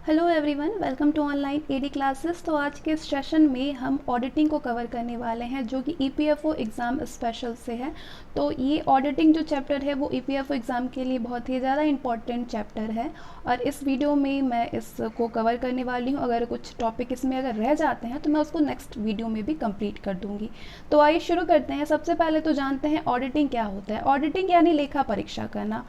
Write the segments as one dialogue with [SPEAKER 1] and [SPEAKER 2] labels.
[SPEAKER 1] Hello everyone, welcome to online ED classes. तो आज के इस सेशन में हम ऑडिटिंग को कवर करने वाले हैं जो कि ईपीएफओ एग्ज़ाम स्पेशल से है। तो ये ऑडिटिंग जो चैप्टर है वो ईपीएफओ एग्ज़ाम के लिए बहुत ही ज़्यादा इंपॉर्टेंट चैप्टर है और इस वीडियो में मैं इसको कवर करने वाली हूँ। अगर कुछ टॉपिक इसमें अगर रह जाते हैं तो मैं उसको नेक्स्ट वीडियो में भी कंप्लीट कर दूँगी। तो आइए शुरू करते हैं। सबसे पहले तो जानते हैं ऑडिटिंग क्या होता है। ऑडिटिंग यानी लेखा परीक्षा करना,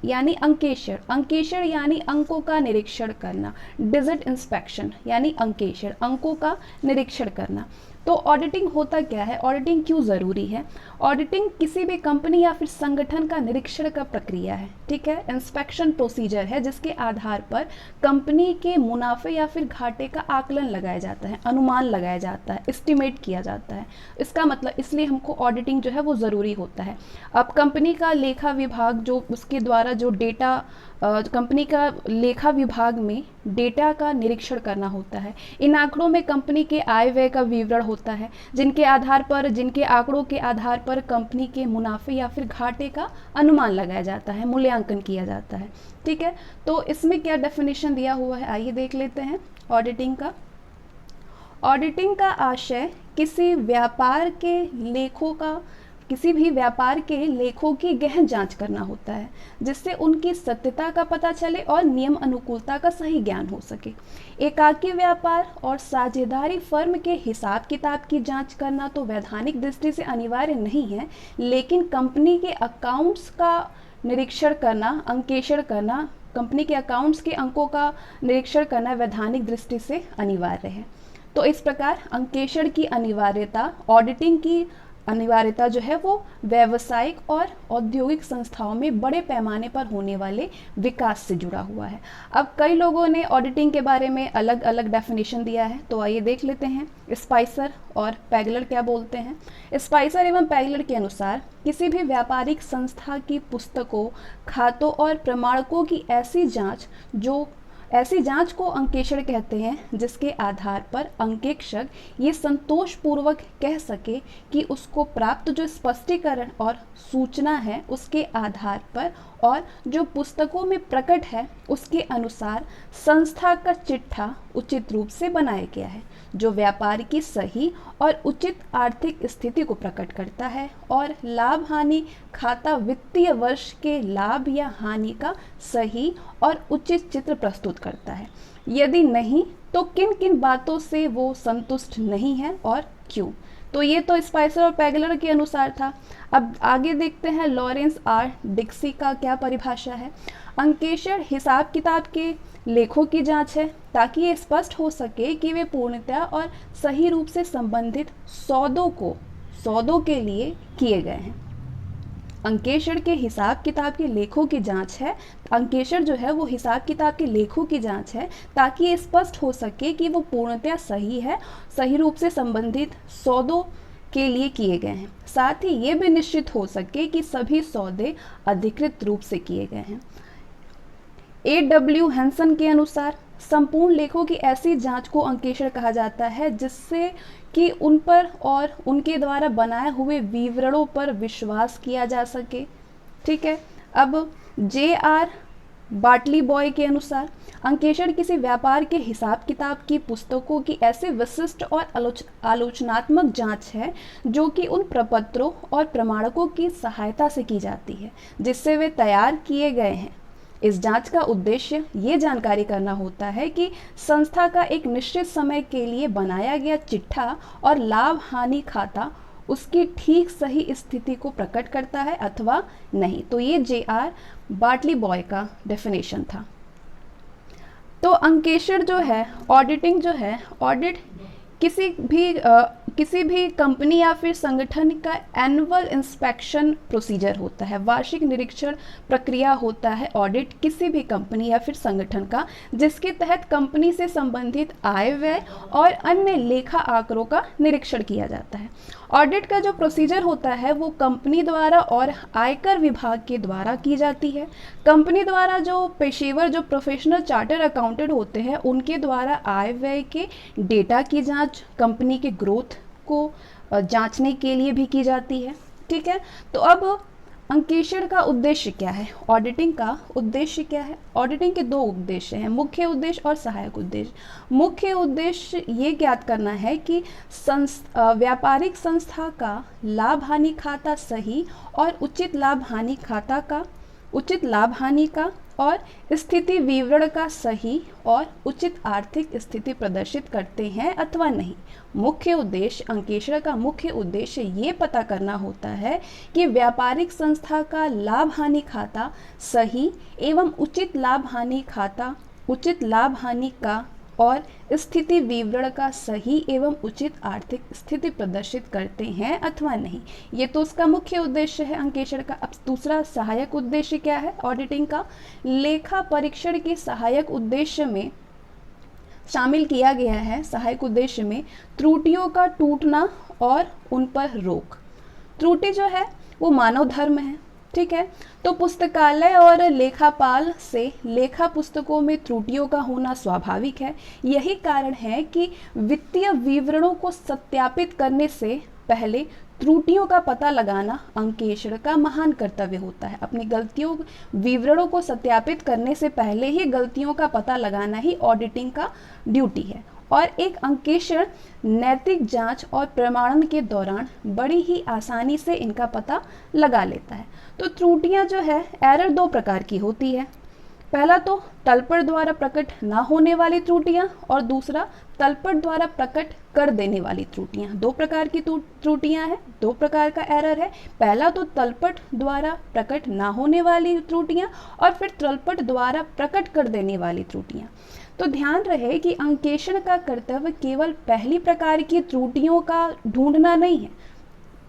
[SPEAKER 1] यानी अंकेशर। अंकेशर यानी अंकों का निरीक्षण करना। डिजिट इंस्पेक्शन यानी अंकेशर, अंकों का निरीक्षण करना। तो ऑडिटिंग होता क्या है, ऑडिटिंग क्यों ज़रूरी है? ऑडिटिंग किसी भी कंपनी या फिर संगठन का निरीक्षण का प्रक्रिया है, ठीक है। इंस्पेक्शन प्रोसीजर है जिसके आधार पर कंपनी के मुनाफे या फिर घाटे का आकलन लगाया जाता है, अनुमान लगाया जाता है, एस्टिमेट किया जाता है। इसका मतलब इसलिए हमको ऑडिटिंग जो है वो ज़रूरी होता है। अब कंपनी का लेखा विभाग जो उसके द्वारा जो डेटा कंपनी का लेखा विभाग में डेटा का निरीक्षण करना होता है। इन आंकड़ों में कंपनी के आय व्यय का विवरण होता है जिनके आंकड़ों के आधार पर कंपनी के मुनाफे या फिर घाटे का अनुमान लगाया जाता है, मूल्यांकन किया जाता है, ठीक है। तो इसमें क्या डेफिनेशन दिया हुआ है, आइए देख लेते हैं ऑडिटिंग का। ऑडिटिंग का आशय किसी भी व्यापार के लेखों की गहन जांच करना होता है जिससे उनकी सत्यता का पता चले और नियम अनुकूलता का सही ज्ञान हो सके। एकाकी व्यापार और साझेदारी फर्म के हिसाब किताब की जांच करना तो वैधानिक दृष्टि से अनिवार्य नहीं है, लेकिन कंपनी के अकाउंट्स का निरीक्षण करना, अंकेशण करना, कंपनी के अकाउंट्स के अंकों का निरीक्षण करना वैधानिक दृष्टि से अनिवार्य है। तो इस प्रकार अंकेशण की अनिवार्यता, ऑडिटिंग की अनिवार्यता जो है वो व्यावसायिक और औद्योगिक संस्थाओं में बड़े पैमाने पर होने वाले विकास से जुड़ा हुआ है। अब कई लोगों ने ऑडिटिंग के बारे में अलग अलग डेफिनेशन दिया है, तो आइए देख लेते हैं। स्पाइसर और पैगलर क्या बोलते हैं। स्पाइसर एवं पैगलर के अनुसार किसी भी व्यापारिक संस्था की पुस्तकों, खातों और प्रमाणकों की ऐसी जांच को अंकेक्षण कहते हैं जिसके आधार पर अंकेक्षक ये संतोष पूर्वक कह सके कि उसको प्राप्त जो स्पष्टीकरण और सूचना है उसके आधार पर और जो पुस्तकों में प्रकट है उसके अनुसार संस्था का चिट्ठा उचित रूप से बनाया गया है, जो व्यापार की सही और उचित आर्थिक स्थिति को प्रकट करता है और लाभ हानि खाता वित्तीय वर्ष के लाभ या हानि का सही और उचित चित्र प्रस्तुत करता है। यदि नहीं तो किन किन बातों से वो संतुष्ट नहीं है और क्यों। तो ये तो स्पाइसर और पैगलर के अनुसार था। अब आगे देखते हैं लॉरेंस आर डिक्सी का क्या परिभाषा है। अंकेशण हिसाब किताब के लेखों की जांच है ताकि ये स्पष्ट हो सके कि वे पूर्णतः और सही रूप से संबंधित सौदों के लिए किए गए हैं। अंकेशण के हिसाब किताब के लेखों की जांच है, अंकेशण जो है वो हिसाब किताब के लेखों की जांच है ताकि ये स्पष्ट हो सके कि वो पूर्णतः सही है, सही रूप से संबंधित सौदों के लिए किए गए हैं। साथ ही ये भी निश्चित हो सके कि सभी सौदे अधिकृत रूप से किए गए हैं। A.W. हैंसन के अनुसार संपूर्ण लेखों की ऐसी जांच को अंकेशण कहा जाता है जिससे कि उन पर और उनके द्वारा बनाए हुए विवरणों पर विश्वास किया जा सके, ठीक है। अब J.R. बाटली बॉय के अनुसार अंकेशण किसी व्यापार के हिसाब किताब की पुस्तकों की ऐसी विशिष्ट और आलोचनात्मक जांच है जो कि उन प्रपत्रों और प्रमाणकों की सहायता से की जाती है जिससे वे तैयार किए गए हैं। इस जांच का उद्देश्य ये जानकारी करना होता है कि संस्था का एक निश्चित समय के लिए बनाया गया चिट्ठा और लाभ हानि खाता उसकी ठीक सही स्थिति को प्रकट करता है अथवा नहीं। तो ये J.R. बाटली बॉय का डेफिनेशन था। तो अंकेशण जो है, ऑडिटिंग जो है, ऑडिट किसी भी कंपनी या फिर संगठन का एनुअल इंस्पेक्शन प्रोसीजर होता है, वार्षिक निरीक्षण प्रक्रिया होता है ऑडिट किसी भी कंपनी या फिर संगठन का, जिसके तहत कंपनी से संबंधित आय व्यय और अन्य लेखा आंकड़ों का निरीक्षण किया जाता है। ऑडिट का जो प्रोसीजर होता है वो कंपनी द्वारा और आयकर विभाग के द्वारा की जाती है। कंपनी द्वारा जो पेशेवर, जो प्रोफेशनल चार्टर अकाउंटेंट होते हैं उनके द्वारा आय व्यय के डेटा की जांच कंपनी के ग्रोथ को जांचने के लिए भी की जाती है, ठीक है। तो अब अंकेक्षण का उद्देश्य क्या है? ऑडिटिंग का उद्देश्य क्या है? ऑडिटिंग के दो उद्देश्य हैं, मुख्य उद्देश्य और सहायक उद्देश्य। मुख्य उद्देश्य ये ज्ञात करना है कि व्यापारिक संस्था का लाभ हानि खाता सही और उचित लाभ हानि का और स्थिति विवरण का सही और उचित आर्थिक स्थिति प्रदर्शित करते हैं अथवा नहीं। मुख्य उद्देश्य, अंकेक्षण का मुख्य उद्देश्य ये पता करना होता है कि व्यापारिक संस्था का लाभ हानि खाता सही एवं उचित लाभ हानि का और स्थिति विवरण का सही एवं उचित आर्थिक स्थिति प्रदर्शित करते हैं अथवा नहीं। ये तो उसका मुख्य उद्देश्य है अंकेक्षण का। अब दूसरा सहायक उद्देश्य क्या है ऑडिटिंग का? लेखा परीक्षण के सहायक उद्देश्य में शामिल किया गया है, सहायक उद्देश्य में त्रुटियों का टूटना और उन पर रोक। त्रुटि जो है वो मानव धर्म है, ठीक है। तो पुस्तकालय और लेखापाल से लेखा पुस्तकों में त्रुटियों का होना स्वाभाविक है। यही कारण है कि वित्तीय विवरणों को सत्यापित करने से पहले त्रुटियों का पता लगाना अंकेक्षण का महान कर्तव्य होता है। अपनी गलतियों, विवरणों को सत्यापित करने से पहले ही गलतियों का पता लगाना ही ऑडिटिंग का ड्यूटी है। और एक अंकेक्षण नैतिक जांच और प्रमाणन के दौरान बड़ी ही आसानी से इनका पता लगा लेता है। तो त्रुटियां जो है एरर दो प्रकार की होती है। पहला तो तलपट द्वारा प्रकट ना होने वाली त्रुटियां और दूसरा तलपट द्वारा प्रकट कर देने वाली त्रुटियां। दो प्रकार की त्रुटियां हैं, दो प्रकार का एरर है। पहला तो तलपट द्वारा प्रकट ना होने वाली त्रुटियां और फिर तलपट द्वारा प्रकट कर देने वाली त्रुटियां। तो ध्यान रहे कि अंकेक्षण का कर्तव्य केवल पहली प्रकार की त्रुटियों का ढूंढना नहीं है,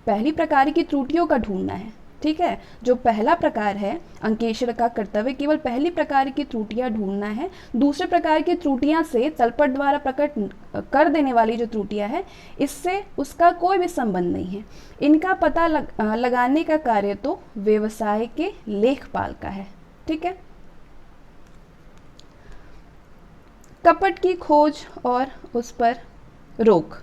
[SPEAKER 1] पहली प्रकार की त्रुटियों का ढूंढना है, ठीक है। जो पहला प्रकार है अंकेक्षण का कर्तव्य केवल पहली प्रकार की त्रुटियां ढूंढना है। दूसरे प्रकार की त्रुटियां से तलपट द्वारा प्रकट कर देने वाली जो त्रुटियां है, इससे उसका कोई भी संबंध नहीं है। इनका पता लगाने का कार्य तो व्यवसाय के लेखपाल का है, ठीक है। कपट की खोज और उस पर रोक।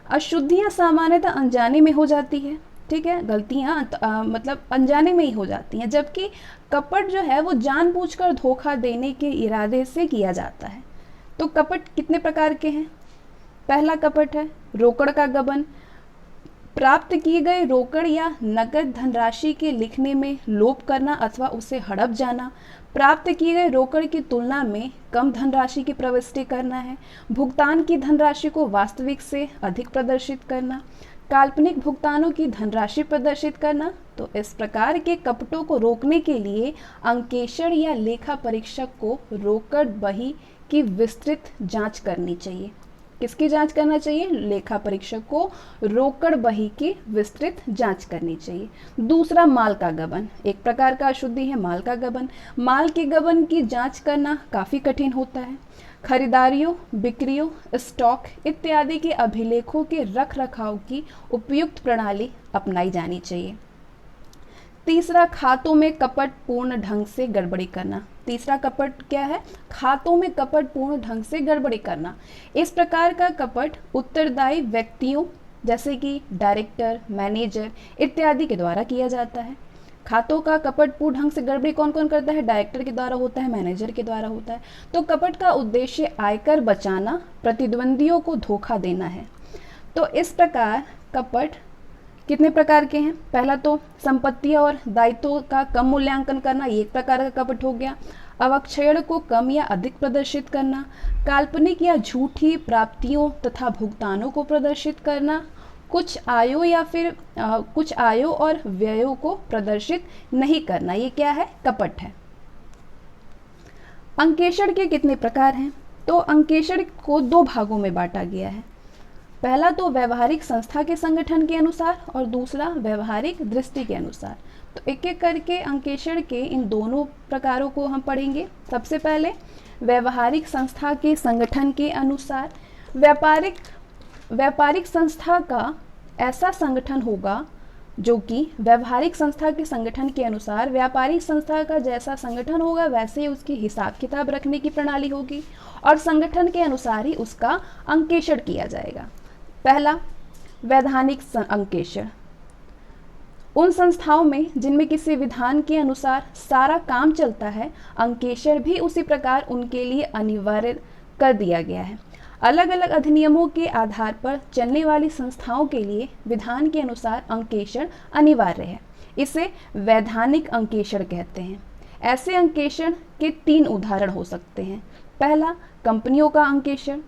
[SPEAKER 1] अशुद्धियां सामान्यतः अनजाने में हो जाती है, ठीक है। गलतियां मतलब अनजाने में ही हो जाती हैं, जबकि कपट जो है वो जानबूझकर धोखा देने के इरादे से किया जाता है। तो कपट कितने प्रकार के हैं? पहला कपट है रोकड़ का गबन। प्राप्त की गई रोकड़ या नकद धनराशि के लिखने में लोप करना अथवा उसे हड़प जाना। प्राप्त की गई रोकड़ की तुलना में कम धनराशि की प्रविष्टि करना है। भुगतान की धनराशि को वास्तविक से अधिक प्रदर्शित करना। काल्पनिक भुगतानों की धनराशि प्रदर्शित करना। तो इस प्रकार के कपटों को रोकने के लिए अंकेक्षण या लेखा परीक्षक को रोकड़ बही की विस्तृत जांच करनी चाहिए। किसकी जांच करना चाहिए? लेखा परीक्षक को रोकड़ बही की विस्तृत जांच करनी चाहिए। दूसरा माल का गबन, एक प्रकार का अशुद्धि है माल का गबन। माल के गबन की जांच करना काफ़ी कठिन होता है। खरीदारियों, बिक्रियों, स्टॉक इत्यादि के अभिलेखों के रख रखाव की उपयुक्त प्रणाली अपनाई जानी चाहिए। तीसरा खातों में कपट पूर्ण ढंग से गड़बड़ी करना। तीसरा कपट क्या है? खातों में कपट पूर्ण ढंग से गड़बड़ी करना। इस प्रकार का कपट उत्तरदायी व्यक्तियों जैसे कि डायरेक्टर, मैनेजर इत्यादि के द्वारा किया जाता है। खातों का कपट पूर्ण ढंग से गड़बड़ी कौन कौन करता है? डायरेक्टर के द्वारा होता है, मैनेजर के द्वारा होता है। तो कपट का उद्देश्य आयकर बचाना, प्रतिद्वंदियों को धोखा देना है। तो इस प्रकार कपट कितने प्रकार के हैं? पहला तो संपत्ति और दायित्वों का कम मूल्यांकन करना, ये एक प्रकार का कपट हो गया। अवक्षयण को कम या अधिक प्रदर्शित करना, काल्पनिक या झूठी प्राप्तियों तथा भुगतानों को प्रदर्शित करना, कुछ आयों और व्ययों को प्रदर्शित नहीं करना, ये क्या है? कपट है। अंकेक्षण के कितने प्रकार हैं? तो अंकेक्षण को दो भागों में बांटा गया है। पहला तो व्यवहारिक संस्था के संगठन के अनुसार और दूसरा व्यवहारिक दृष्टि के अनुसार। तो एक एक करके अंकेक्षण के इन दोनों प्रकारों को हम पढ़ेंगे। सबसे पहले व्यवहारिक संस्था के संगठन के अनुसार। व्यापारिक संस्था का ऐसा संगठन होगा जो कि व्यवहारिक संस्था के संगठन के अनुसार व्यापारिक संस्था का जैसा संगठन होगा वैसे ही उसकी हिसाब किताब रखने की प्रणाली होगी और संगठन के अनुसार ही उसका अंकेक्षण किया जाएगा। पहला वैधानिक अंकेक्षण। उन संस्थाओं में जिनमें किसी विधान के अनुसार सारा काम चलता है, अंकेशण भी उसी प्रकार उनके लिए अनिवार्य कर दिया गया है। अलग अलग अधिनियमों के आधार पर चलने वाली संस्थाओं के लिए विधान के अनुसार अंकेशण अनिवार्य है। इसे वैधानिक अंकेशण कहते हैं। ऐसे अंकेशण के 3 उदाहरण हो सकते हैं। पहला, कंपनियों का अंकेशण।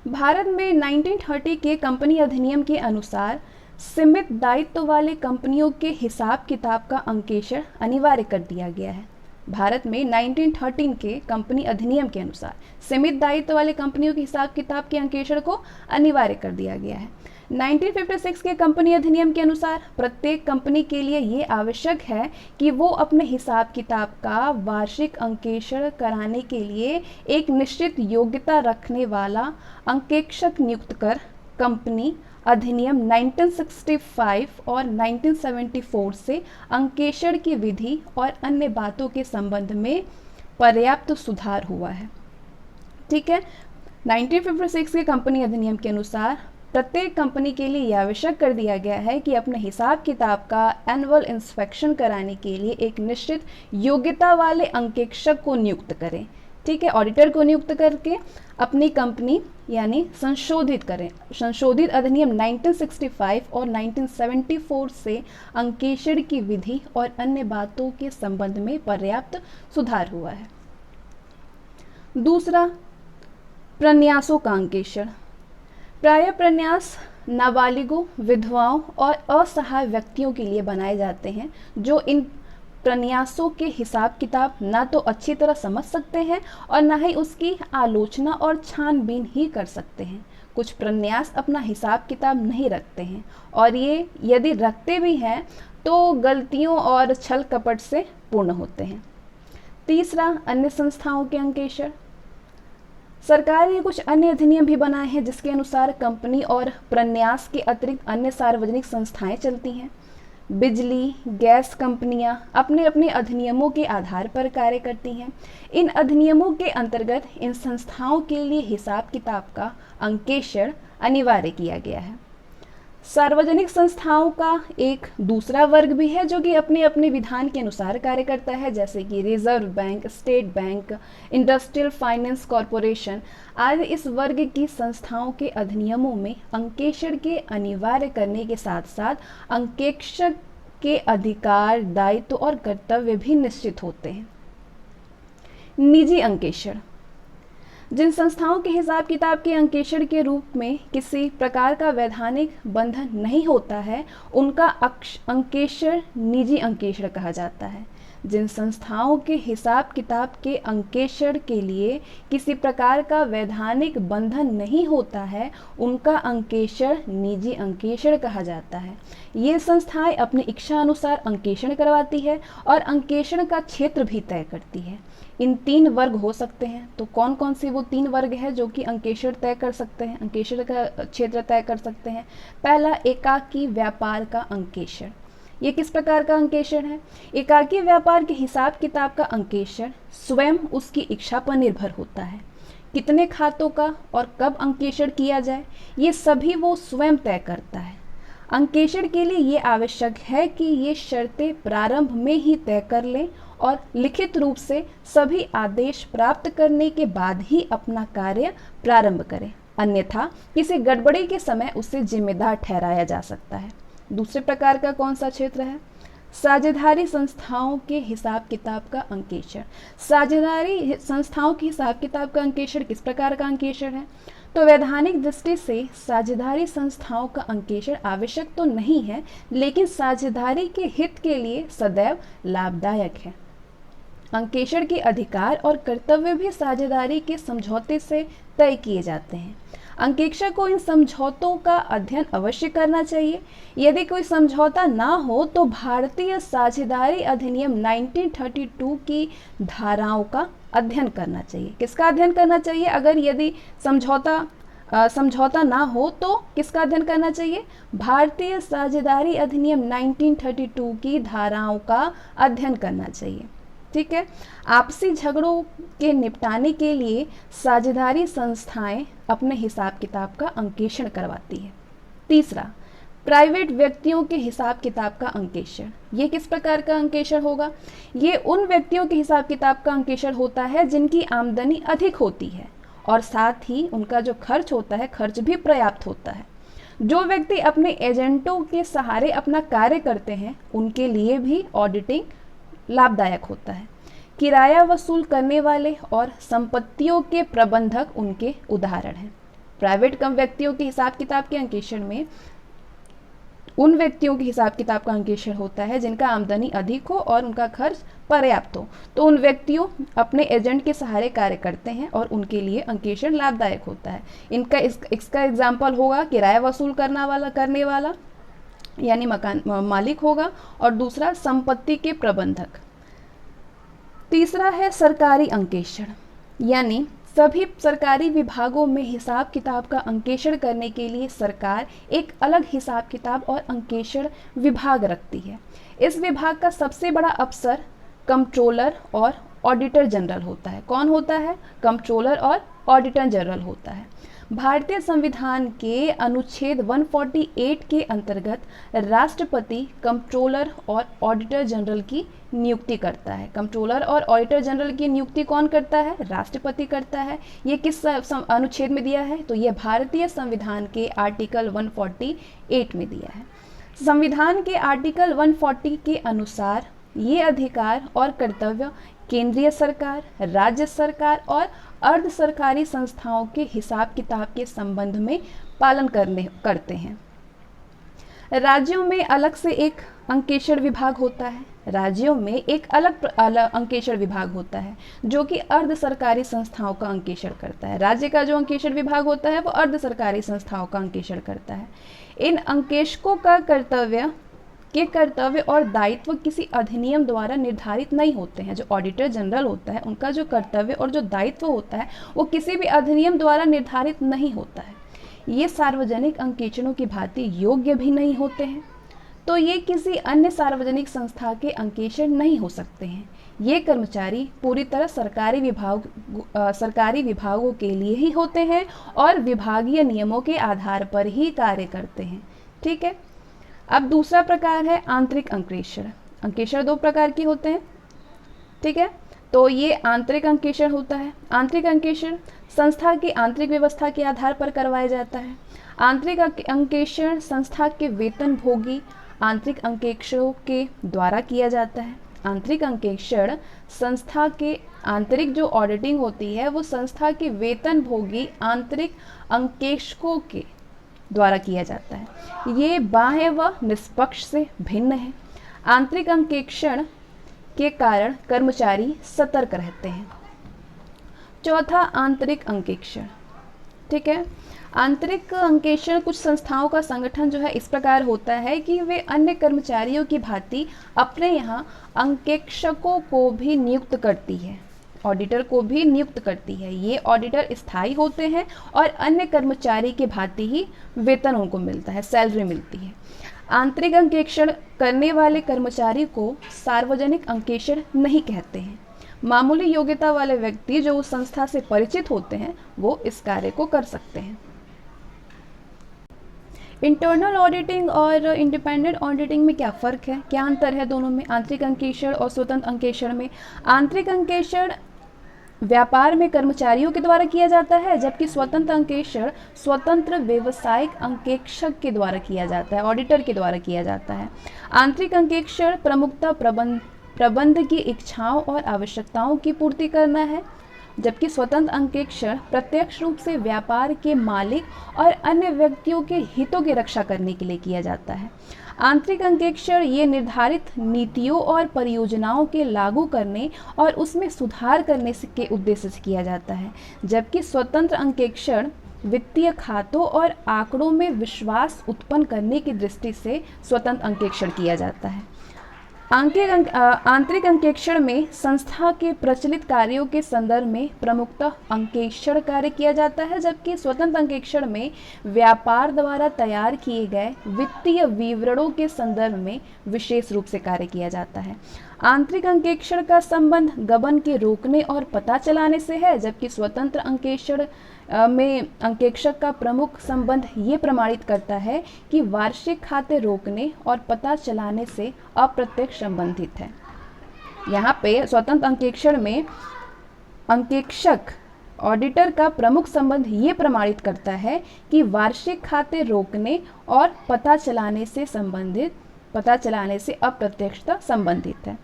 [SPEAKER 1] भारत में 1930 के कंपनी अधिनियम के अनुसार सीमित दायित्व वाले कंपनियों के हिसाब किताब का अंकेशण अनिवार्य कर दिया गया है। भारत में 1913 के कंपनी अधिनियम के अनुसार सीमित दायित्व वाले कंपनियों के हिसाब किताब के अंकेशण को अनिवार्य कर दिया गया है। 1956 के कंपनी अधिनियम के अनुसार प्रत्येक कंपनी के लिए ये आवश्यक है कि वो अपने हिसाब किताब का वार्षिक अंकेशण कराने के लिए एक निश्चित योग्यता रखने वाला अंकेक्षक नियुक्त कर कंपनी अधिनियम 1965 और 1974 से अंकेशण की विधि और अन्य बातों के संबंध में पर्याप्त सुधार हुआ है। ठीक है, 1956 के कंपनी अधिनियम के अनुसार प्रत्येक कंपनी के लिए यह आवश्यक कर दिया गया है कि अपने हिसाब किताब का एनुअल इंस्पेक्शन कराने के लिए एक निश्चित योग्यता वाले अंकेक्षक को नियुक्त करें। ठीक है, ऑडिटर को नियुक्त करके अपनी कंपनी यानी संशोधित करें। संशोधित अधिनियम 1965 और 1974 से अंकेशण की विधि और अन्य बातों के संबंध में पर्याप्त सुधार हुआ है। दूसरा, प्रन्यासों का अंकेशण। प्रायः प्रन्यास नाबालिगों, विधवाओं और असहाय व्यक्तियों के लिए बनाए जाते हैं जो इन प्रन्यासों के हिसाब किताब ना तो अच्छी तरह समझ सकते हैं और ना ही उसकी आलोचना और छानबीन ही कर सकते हैं। कुछ प्रन्यास अपना हिसाब किताब नहीं रखते हैं और ये यदि रखते भी हैं तो गलतियों और छल कपट से पूर्ण होते हैं। तीसरा, अन्य संस्थाओं के अंकेशण। सरकार ने कुछ अन्य अधिनियम भी बनाए हैं जिसके अनुसार कंपनी और प्रन्यास के अतिरिक्त अन्य सार्वजनिक संस्थाएं चलती हैं। बिजली, गैस कंपनियां अपने अपने अधिनियमों के आधार पर कार्य करती हैं। इन अधिनियमों के अंतर्गत इन संस्थाओं के लिए हिसाब किताब का अंकेशण अनिवार्य किया गया है। सार्वजनिक संस्थाओं का एक दूसरा वर्ग भी है जो कि अपने अपने विधान के अनुसार कार्य करता है, जैसे कि reserve bank, state bank, industrial finance corporation आदि। इस वर्ग की संस्थाओं के अधिनियमों में अंकेशण के अनिवार्य करने के साथ साथ अंकेक्षक के अधिकार, दायित्व और कर्तव्य भी निश्चित होते हैं। निजी अंकेशण। जिन संस्थाओं के हिसाब किताब के अंकेशण के रूप में किसी प्रकार का वैधानिक बंधन नहीं होता है, उनका अंकेशण निजी अंकेशण कहा जाता है। जिन संस्थाओं के हिसाब किताब के अंकेशण के लिए किसी प्रकार का वैधानिक बंधन नहीं होता है, उनका अंकेशण निजी अंकेशण कहा जाता है। ये संस्थाएं अपनी इच्छा अनुसार अंकेशण करवाती है और अंकेशण का क्षेत्र भी तय करती है। इन 3 वर्ग हो सकते हैं। तो कौन कौन से वो 3 वर्ग हैं जो कि अंकेशण तय कर सकते हैं, अंकेशण का क्षेत्र तय कर सकते हैं? पहला, एकाकी व्यापार का अंकेशण। ये किस प्रकार का अंकेशण है? एकाकी व्यापार के हिसाब किताब का अंकेशण स्वयं उसकी इच्छा पर निर्भर होता है। कितने खातों का और कब अंकेशण किया जाए, ये सभी वो स्वयं तय करता है। अंकेशण के लिए ये आवश्यक है कि ये शर्तें प्रारंभ में ही तय कर लें और लिखित रूप से सभी आदेश प्राप्त करने के बाद ही अपना कार्य प्रारंभ करें, अन्यथा किसी गड़बड़ी के समय उसे जिम्मेदार ठहराया जा सकता है। दूसरे प्रकार का कौन सा क्षेत्र है? साझेदारी संस्थाओं के हिसाब किताब का अंकेशण। साझेदारी संस्थाओं के हिसाब किताब का अंकेशण किस प्रकार का अंकेशण है? तो वैधानिक दृष्टि से साझेदारी संस्थाओं का अंकेशण आवश्यक तो नहीं है, लेकिन साझेदारी के हित के लिए सदैव लाभदायक है। अंकेशण के अधिकार और कर्तव्य भी साझेदारी के समझौते से तय किए जाते हैं। अंकेक्षक को इन समझौतों का अध्ययन अवश्य करना चाहिए। यदि कोई समझौता ना हो तो भारतीय साझेदारी अधिनियम 1932 की धाराओं का अध्ययन करना चाहिए। किसका अध्ययन करना चाहिए? अगर यदि समझौता ना हो तो किसका अध्ययन करना चाहिए? भारतीय साझेदारी अधिनियम 1932 की धाराओं का अध्ययन करना चाहिए। ठीक है, आपसी झगड़ों के निपटाने के लिए साझेदारी संस्थाएं अपने हिसाब किताब का अंकेशण करवाती है। तीसरा, प्राइवेट व्यक्तियों के हिसाब किताब का अंकेक्षण। ये किस प्रकार का अंकेक्षण होगा? ये उन व्यक्तियों के हिसाब किताब का अंकेक्षण होता है जिनकी आमदनी अधिक होती है और साथ ही उनका जो खर्च होता है, खर्च भी पर्याप्त होता है। जो व्यक्ति अपने एजेंटों के सहारे अपना कार्य करते हैं उनके लिए भी ऑडिटिंग लाभदायक होता है। किराया वसूल करने वाले और संपत्तियों के प्रबंधक उनके उदाहरण हैं। प्राइवेट कम व्यक्तियों के हिसाब किताब के अंकेक्षण में उन व्यक्तियों के हिसाब किताब का अंकेक्षण होता है जिनका आमदनी अधिक हो और उनका खर्च पर्याप्त हो, तो उन व्यक्तियों अपने एजेंट के सहारे कार्य करते हैं और उनके लिए अंकेक्षण लाभदायक होता है। इसका एग्जाम्पल होगा किराया वसूल करने वाला यानी मकान मालिक होगा, और दूसरा संपत्ति के प्रबंधक। तीसरा है सरकारी अंकेक्षण, यानी सभी सरकारी विभागों में हिसाब किताब का अंकेक्षण करने के लिए सरकार एक अलग हिसाब किताब और अंकेक्षण विभाग रखती है। इस विभाग का सबसे बड़ा अफसर कंट्रोलर और ऑडिटर जनरल होता है। कौन होता है? कंट्रोलर और ऑडिटर जनरल होता है। भारतीय संविधान के अनुच्छेद 148 के अंतर्गत राष्ट्रपति कंट्रोलर और ऑडिटर जनरल की नियुक्ति करता है। कंट्रोलर और ऑडिटर जनरल की नियुक्ति कौन करता है? राष्ट्रपति करता है। ये किस अनुच्छेद में दिया है? तो ये भारतीय संविधान के आर्टिकल 148 में दिया है। संविधान के आर्टिकल 140 के अनुसार ये अधिकार और कर्तव्य केंद्रीय सरकार, राज्य सरकार और अर्ध सरकारी संस्थाओं के हिसाब किताब के संबंध में पालन करते हैं। राज्यों में अलग से एक अंकेक्षण विभाग होता है। राज्यों में एक अलग अंकेक्षण विभाग होता है जो कि अर्ध सरकारी संस्थाओं का अंकेक्षण करता है। राज्य का जो अंकेक्षण विभाग होता है वो अर्ध सरकारी संस्थाओं का अंकेक्षण करता है। इन अंकेक्षकों का कर्तव्य और दायित्व किसी अधिनियम द्वारा निर्धारित नहीं होते हैं। जो ऑडिटर जनरल होता है उनका जो कर्तव्य और जो दायित्व होता है वो किसी भी अधिनियम द्वारा निर्धारित नहीं होता है। ये सार्वजनिक अंकेक्षणों की भांति योग्य भी नहीं होते हैं, तो ये किसी अन्य सार्वजनिक संस्था के अंकेक्षण नहीं हो सकते हैं। ये कर्मचारी पूरी तरह सरकारी विभागों के लिए ही होते हैं और विभागीय नियमों के आधार पर ही कार्य करते हैं। ठीक है। अब दूसरा प्रकार है आंतरिक अंकेक्षण। अंकेक्षण दो प्रकार के होते हैं। ठीक है। तो ये आंतरिक अंकेक्षण होता है। आंतरिक अंकेक्षण संस्था की आंतरिक व्यवस्था के आधार पर करवाया जाता है। आंतरिक अंकेक्षण संस्था के वेतन भोगी आंतरिक अंकेक्षकों के द्वारा किया जाता है। आंतरिक अंकेक्षण संस्था के आंतरिक जो ऑडिटिंग होती है वो संस्था के वेतन भोगी आंतरिक अंकेक्षकों के द्वारा किया जाता है। ये बाह्य व निष्पक्ष से भिन्न है। आंतरिक अंकेक्षण के कारण कर्मचारी सतर्क रहते हैं। चौथा आंतरिक अंकेक्षण। ठीक है। आंतरिक अंकेक्षण कुछ संस्थाओं का संगठन जो है इस प्रकार होता है कि वे अन्य कर्मचारियों की भांति अपने यहाँ अंकेक्षकों को भी नियुक्त करती है, ऑडिटर को भी नियुक्त करती है। ये ऑडिटर स्थायी होते हैं और अन्य कर्मचारी के भांति ही वेतन उनको मिलता है, सैलरी मिलती है। आंतरिक अंकेक्षण करने वाले कर्मचारी को सार्वजनिक अंकेक्षण नहीं कहते हैं। मामूली योग्यता वाले व्यक्ति जो उस संस्था से परिचित होते हैं वो इस कार्य को कर सकते हैं। इंटरनल ऑडिटिंग और इंडिपेंडेंट ऑडिटिंग में क्या फ़र्क है, क्या अंतर है दोनों में, आंतरिक अंकेक्षण और स्वतंत्र अंकेक्षण में? आंतरिक अंकेक्षण व्यापार में कर्मचारियों के द्वारा किया जाता है, जबकि स्वतंत्र अंकेक्षण स्वतंत्र व्यवसायिक अंकेक्षक के द्वारा किया जाता है, ऑडिटर के द्वारा किया जाता है। आंतरिक अंकेक्षण प्रमुखता प्रबंध की इच्छाओं और आवश्यकताओं की पूर्ति करना है, जबकि स्वतंत्र अंकेक्षण प्रत्यक्ष रूप से व्यापार के मालिक और अन्य व्यक्तियों के हितों की रक्षा करने के लिए किया जाता है। आंतरिक अंकेक्षण ये निर्धारित नीतियों और परियोजनाओं के लागू करने और उसमें सुधार करने के उद्देश्य से किया जाता है, जबकि स्वतंत्र अंकेक्षण वित्तीय खातों और आंकड़ों में विश्वास उत्पन्न करने की दृष्टि से स्वतंत्र अंकेक्षण किया जाता है। आंतरिक अंकेक्षण में संस्था के प्रचलित कार्यों के संदर्भ में प्रमुखतः अंकेक्षण कार्य किया जाता है, जबकि स्वतंत्र अंकेक्षण में व्यापार द्वारा तैयार किए गए वित्तीय विवरणों के संदर्भ में विशेष रूप से कार्य किया जाता है। आंतरिक अंकेक्षण का संबंध गबन के रोकने और पता चलाने से है, जबकि स्वतंत्र अंकेक्षण में अंकेक्षक का प्रमुख संबंध ये प्रमाणित करता है कि वार्षिक खाते रोकने और पता चलाने से अप्रत्यक्ष संबंधित है। यहाँ पे स्वतंत्र अंकेक्षण में अंकेक्षक ऑडिटर का प्रमुख संबंध ये प्रमाणित करता है कि वार्षिक खाते रोकने और पता चलाने से अप्रत्यक्षता संबंधित है।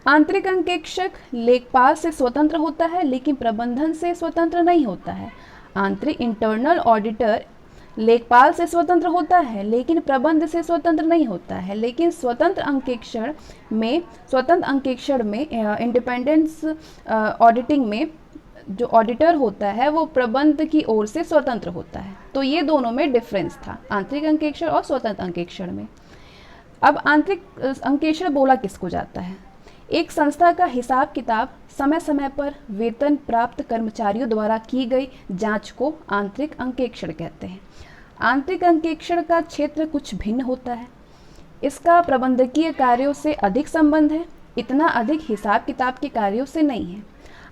[SPEAKER 1] आंतरिक अंकेक्षक लेखपाल से स्वतंत्र होता है लेकिन प्रबंधन से स्वतंत्र नहीं होता है। आंतरिक इंटरनल ऑडिटर लेखपाल से स्वतंत्र होता है लेकिन प्रबंध से स्वतंत्र नहीं होता है। लेकिन स्वतंत्र अंकेक्षण में इंडिपेंडेंस ऑडिटिंग में जो ऑडिटर होता है वो प्रबंध की ओर से स्वतंत्र होता है। तो ये दोनों में डिफरेंस था आंतरिक अंकेक्षण और स्वतंत्र अंकेक्षण में। अब आंतरिक अंकेक्षण बोला किसको जाता है? एक संस्था का हिसाब किताब समय समय पर वेतन प्राप्त कर्मचारियों द्वारा की गई जांच को आंतरिक अंकेक्षण कहते हैं। आंतरिक अंकेक्षण का क्षेत्र कुछ भिन्न होता है। इसका प्रबंधकीय कार्यों से अधिक संबंध है, इतना अधिक हिसाब किताब के कार्यों से नहीं है।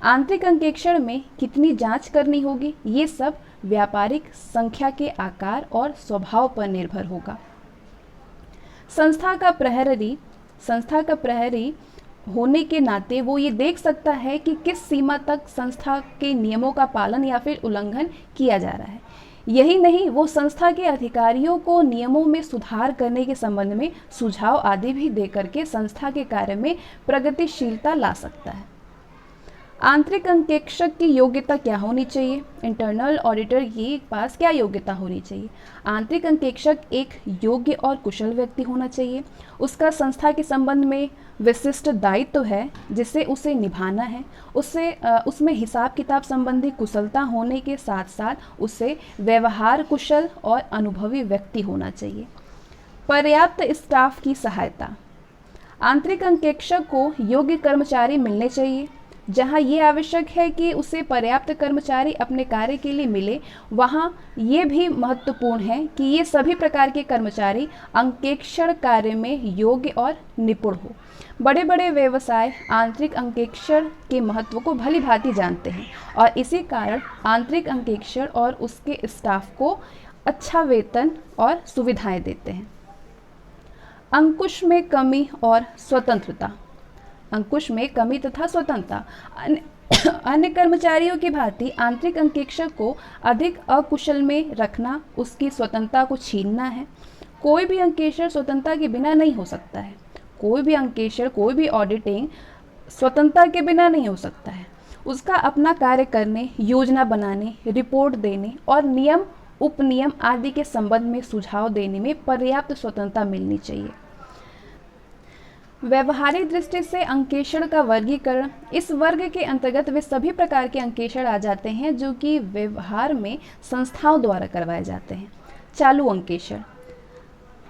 [SPEAKER 1] आंतरिक अंकेक्षण में कितनी जांच करनी होगी ये सब व्यापारिक संख्या के आकार और स्वभाव पर निर्भर होगा। संस्था का प्रहरी होने के नाते वो ये देख सकता है कि किस सीमा तक संस्था के नियमों का पालन या फिर उल्लंघन किया जा रहा है। यही नहीं, वो संस्था के अधिकारियों को नियमों में सुधार करने के संबंध में सुझाव आदि भी देकर के संस्था के कार्य में प्रगतिशीलता ला सकता है। आंतरिक अंकेक्षक की योग्यता क्या होनी चाहिए? इंटरनल ऑडिटर के पास क्या योग्यता होनी चाहिए? आंतरिक अंकेक्षक एक योग्य और कुशल व्यक्ति होना चाहिए। उसका संस्था के संबंध में विशिष्ट दायित्व है जिसे उसे निभाना है। उसमें हिसाब किताब संबंधी कुशलता होने के साथ साथ उसे व्यवहार कुशल और अनुभवी व्यक्ति होना चाहिए। पर्याप्त स्टाफ की सहायता। आंतरिक अंकेक्षक को योग्य कर्मचारी मिलने चाहिए। जहाँ ये आवश्यक है कि उसे पर्याप्त कर्मचारी अपने कार्य के लिए मिले, वहाँ ये भी महत्वपूर्ण है कि ये सभी प्रकार के कर्मचारी अंकेक्षण कार्य में योग्य और निपुण हो। बड़े बड़े व्यवसाय आंतरिक अंकेक्षण के महत्व को भली भांति जानते हैं और इसी कारण आंतरिक अंकेक्षण और उसके स्टाफ को अच्छा वेतन और सुविधाएं देते हैं। अंकुश में कमी और स्वतंत्रता। अंकुश में कमी तथा स्वतंत्रता। अन्य कर्मचारियों की भांति आंतरिक अंकेक्षक को अधिक अकुशल में रखना उसकी स्वतंत्रता को छीनना है। कोई भी अंकेक्षण स्वतंत्रता के बिना नहीं हो सकता है। कोई भी अंकेक्षण, कोई भी ऑडिटिंग स्वतंत्रता के बिना नहीं हो सकता है। उसका अपना कार्य करने, योजना बनाने, रिपोर्ट देने और नियम उपनियम आदि के संबंध में सुझाव देने में पर्याप्त स्वतंत्रता मिलनी चाहिए। व्यवहारिक दृष्टि से अंकेक्षण का वर्गीकरण। इस वर्ग के अंतर्गत वे सभी प्रकार के अंकेक्षण आ जाते हैं जो कि व्यवहार में संस्थाओं द्वारा करवाए जाते हैं। चालू अंकेक्षण।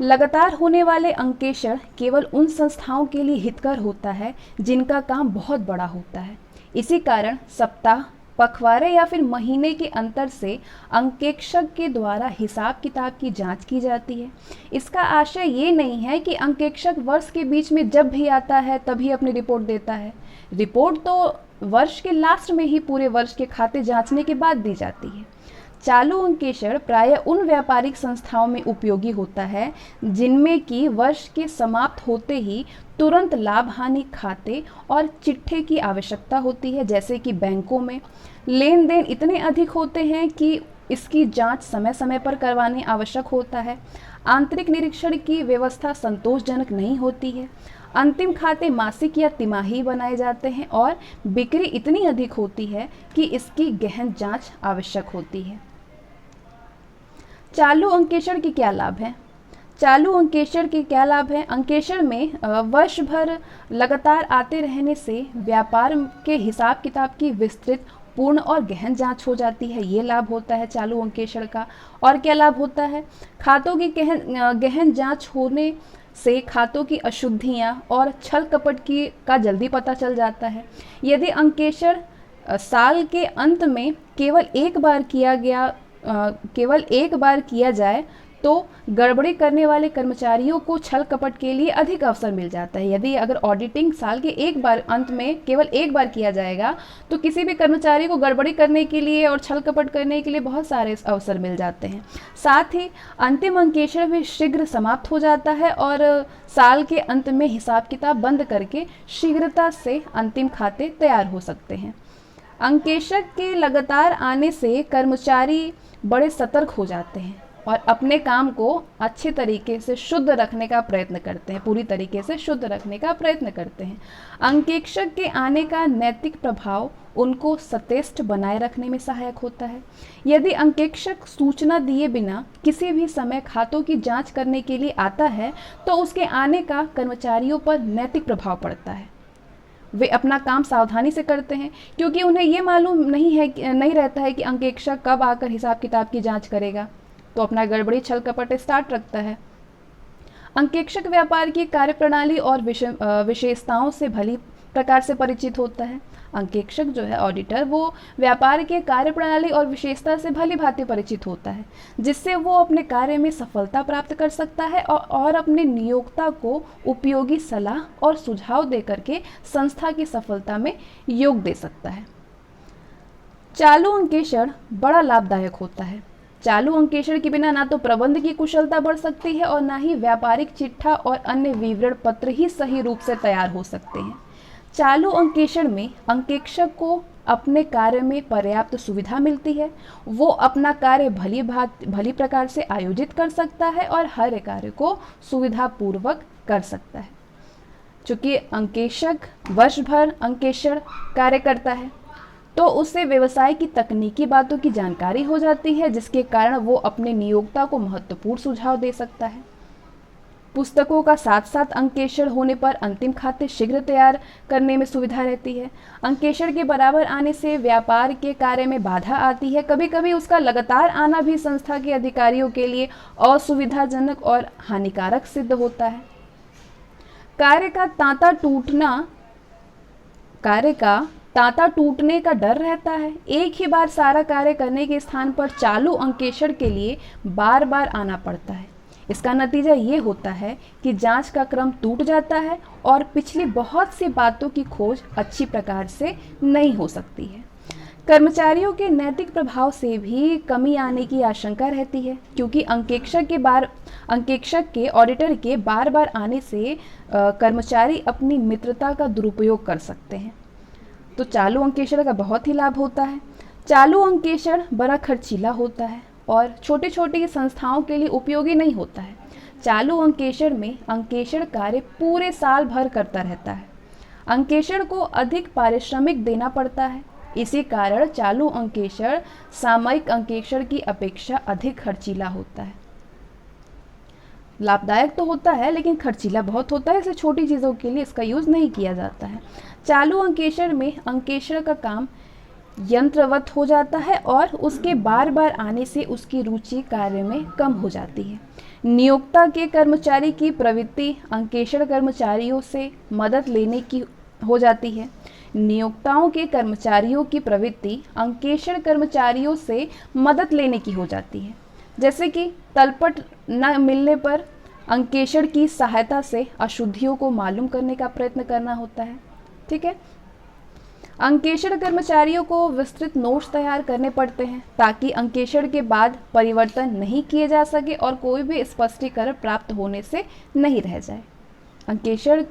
[SPEAKER 1] लगातार होने वाले अंकेक्षण केवल उन संस्थाओं के लिए हितकर होता है जिनका काम बहुत बड़ा होता है। इसी कारण सप्ताह, पखवाड़े या फिर महीने के अंतर से अंकेक्षक के द्वारा हिसाब किताब की जांच की जाती है। इसका आशय ये नहीं है कि अंकेक्षक वर्ष के बीच में जब भी आता है तभी अपनी रिपोर्ट देता है। रिपोर्ट तो वर्ष के लास्ट में ही पूरे वर्ष के खाते जांचने के बाद दी जाती है। चालू अंकेक्षण प्रायः उन व्यापारिक संस्थाओं में उपयोगी होता है जिनमें कि वर्ष के समाप्त होते ही तुरंत लाभ हानि खाते और चिट्ठे की आवश्यकता होती है। जैसे कि बैंकों में लेन देन इतने अधिक होते हैं कि इसकी जांच समय समय पर करवाने आवश्यक होता है। आंतरिक निरीक्षण की व्यवस्था संतोषजनक नहीं होती है। अंतिम खाते मासिक या तिमाही बनाए जाते हैं और बिक्री इतनी अधिक होती है कि इसकी गहन जांच आवश्यक होती है। चालू अंकेक्षण के क्या लाभ हैं? चालू अंकेक्षण के क्या लाभ हैं? अंकेक्षण में वर्ष भर लगातार आते रहने से व्यापार के हिसाब किताब की विस्तृत, पूर्ण और गहन जांच हो जाती है। ये लाभ होता है चालू अंकेक्षण का। और क्या लाभ होता है? खातों की गहन जांच होने से खातों की अशुद्धियां और छल कपट का जल्दी पता चल जाता है। यदि अंकेक्षण साल के अंत में केवल एक बार किया जाए तो गड़बड़ी करने वाले कर्मचारियों को छल कपट के लिए अधिक अवसर मिल जाता है। यदि अगर ऑडिटिंग साल के एक बार अंत में केवल एक बार किया जाएगा तो किसी भी कर्मचारी को गड़बड़ी करने के लिए और छल कपट करने के लिए बहुत सारे अवसर मिल जाते हैं। साथ ही अंतिम अंकेक्षण भी शीघ्र समाप्त हो जाता है और साल के अंत में हिसाब किताब बंद करके शीघ्रता से अंतिम खाते तैयार हो सकते हैं। अंकेक्षक के लगातार आने से कर्मचारी बड़े सतर्क हो जाते हैं और अपने काम को अच्छे तरीके से शुद्ध रखने का प्रयत्न करते हैं, पूरी तरीके से शुद्ध रखने का प्रयत्न करते हैं। अंकेक्षक के आने का नैतिक प्रभाव उनको सचेत बनाए रखने में सहायक होता है। यदि अंकेक्षक सूचना दिए बिना किसी भी समय खातों की जांच करने के लिए आता है तो उसके आने का कर्मचारियों पर नैतिक प्रभाव पड़ता है। वे अपना काम सावधानी से करते हैं क्योंकि उन्हें ये मालूम नहीं रहता है कि अंकेक्षक कब आकर हिसाब किताब की जांच करेगा, तो अपना गड़बड़ी छल कपट स्टार्ट रखता है। अंकेक्षक व्यापार की कार्यप्रणाली और विशेषताओं से भली प्रकार से परिचित होता है। अंकेक्षक जो है ऑडिटर, वो व्यापार के कार्यप्रणाली और विशेषता से भली भांति परिचित होता है, जिससे वो अपने कार्य में सफलता प्राप्त कर सकता है और अपने नियोक्ता को उपयोगी सलाह और सुझाव दे करके संस्था की सफलता में योग दे सकता है। चालू अंकेक्षण बड़ा लाभदायक होता है। चालू अंकेक्षण के बिना ना तो प्रबंध की कुशलता बढ़ सकती है और ना ही व्यापारिक चिट्ठा और अन्य विवरण पत्र ही सही रूप से तैयार हो सकते हैं। चालू अंकेक्षण में अंकेक्षक को अपने कार्य में पर्याप्त सुविधा मिलती है। वो अपना कार्य भली प्रकार से आयोजित कर सकता है और हर कार्य को सुविधापूर्वक कर सकता है। चूँकि अंकेक्षक वर्ष भर अंकेक्षण कार्य करता है तो उससे व्यवसाय की तकनीकी बातों की जानकारी हो जाती है, जिसके कारण वो अपने नियोक्ता को महत्वपूर्ण सुझाव दे सकता है। पुस्तकों का साथ साथ अंकेक्षण होने पर अंतिम खाते शीघ्र तैयार करने में सुविधा रहती है। अंकेक्षण के बराबर आने से व्यापार के कार्य में बाधा आती है। कभी कभी उसका लगातार आना भी संस्था के अधिकारियों के लिए असुविधाजनक और हानिकारक सिद्ध होता है। कार्य का तांता टूटने का डर रहता है। एक ही बार सारा कार्य करने के स्थान पर चालू अंकेक्षण के लिए बार बार आना पड़ता है। इसका नतीजा ये होता है कि जांच का क्रम टूट जाता है और पिछली बहुत सी बातों की खोज अच्छी प्रकार से नहीं हो सकती है। कर्मचारियों के नैतिक प्रभाव से भी कमी आने की आशंका रहती है, क्योंकि अंकेक्षक के ऑडिटर के बार बार आने से कर्मचारी अपनी मित्रता का दुरुपयोग कर सकते हैं। तो चालू अंकेक्षण का बहुत ही लाभ होता है। चालू अंकेक्षण बड़ा खर्चीला होता है और छोटी छोटी संस्थाओं के लिए उपयोगी नहीं होता है। चालू अंकेक्षण में अंकेक्षण कार्य पूरे साल भर करता रहता है। अंकेक्षण को अधिक पारिश्रमिक देना पड़ता है। इसी कारण चालू अंकेक्षण सामयिक अंकेक्षण की अपेक्षा अधिक खर्चीला होता है। लाभदायक तो होता है लेकिन खर्चीला बहुत होता है, इसलिए छोटी चीज़ों के लिए इसका यूज़ नहीं किया जाता है। चालू अंकेक्षण में अंकेक्षण का काम यंत्रवत हो जाता है और उसके बार बार आने से उसकी रुचि कार्य में कम हो जाती है। नियोक्ता के कर्मचारी की प्रवृत्ति अंकेक्षण कर्मचारियों से मदद लेने की हो जाती है। नियोक्ताओं के कर्मचारियों की प्रवृत्ति अंकेक्षण कर्मचारियों से मदद लेने की हो जाती है। जैसे कि तलपट न मिलने पर अंकेक्षण की सहायता से अशुद्धियों को मालूम करने का प्रयत्न करना होता है। ठीक है। अंकेक्षण कर्मचारियों को विस्तृत नोट्स तैयार करने पड़ते हैं ताकि अंकेक्षण के बाद परिवर्तन नहीं किए जा सके और कोई भी स्पष्टीकरण प्राप्त होने से नहीं रह जाए। अंकेक्षण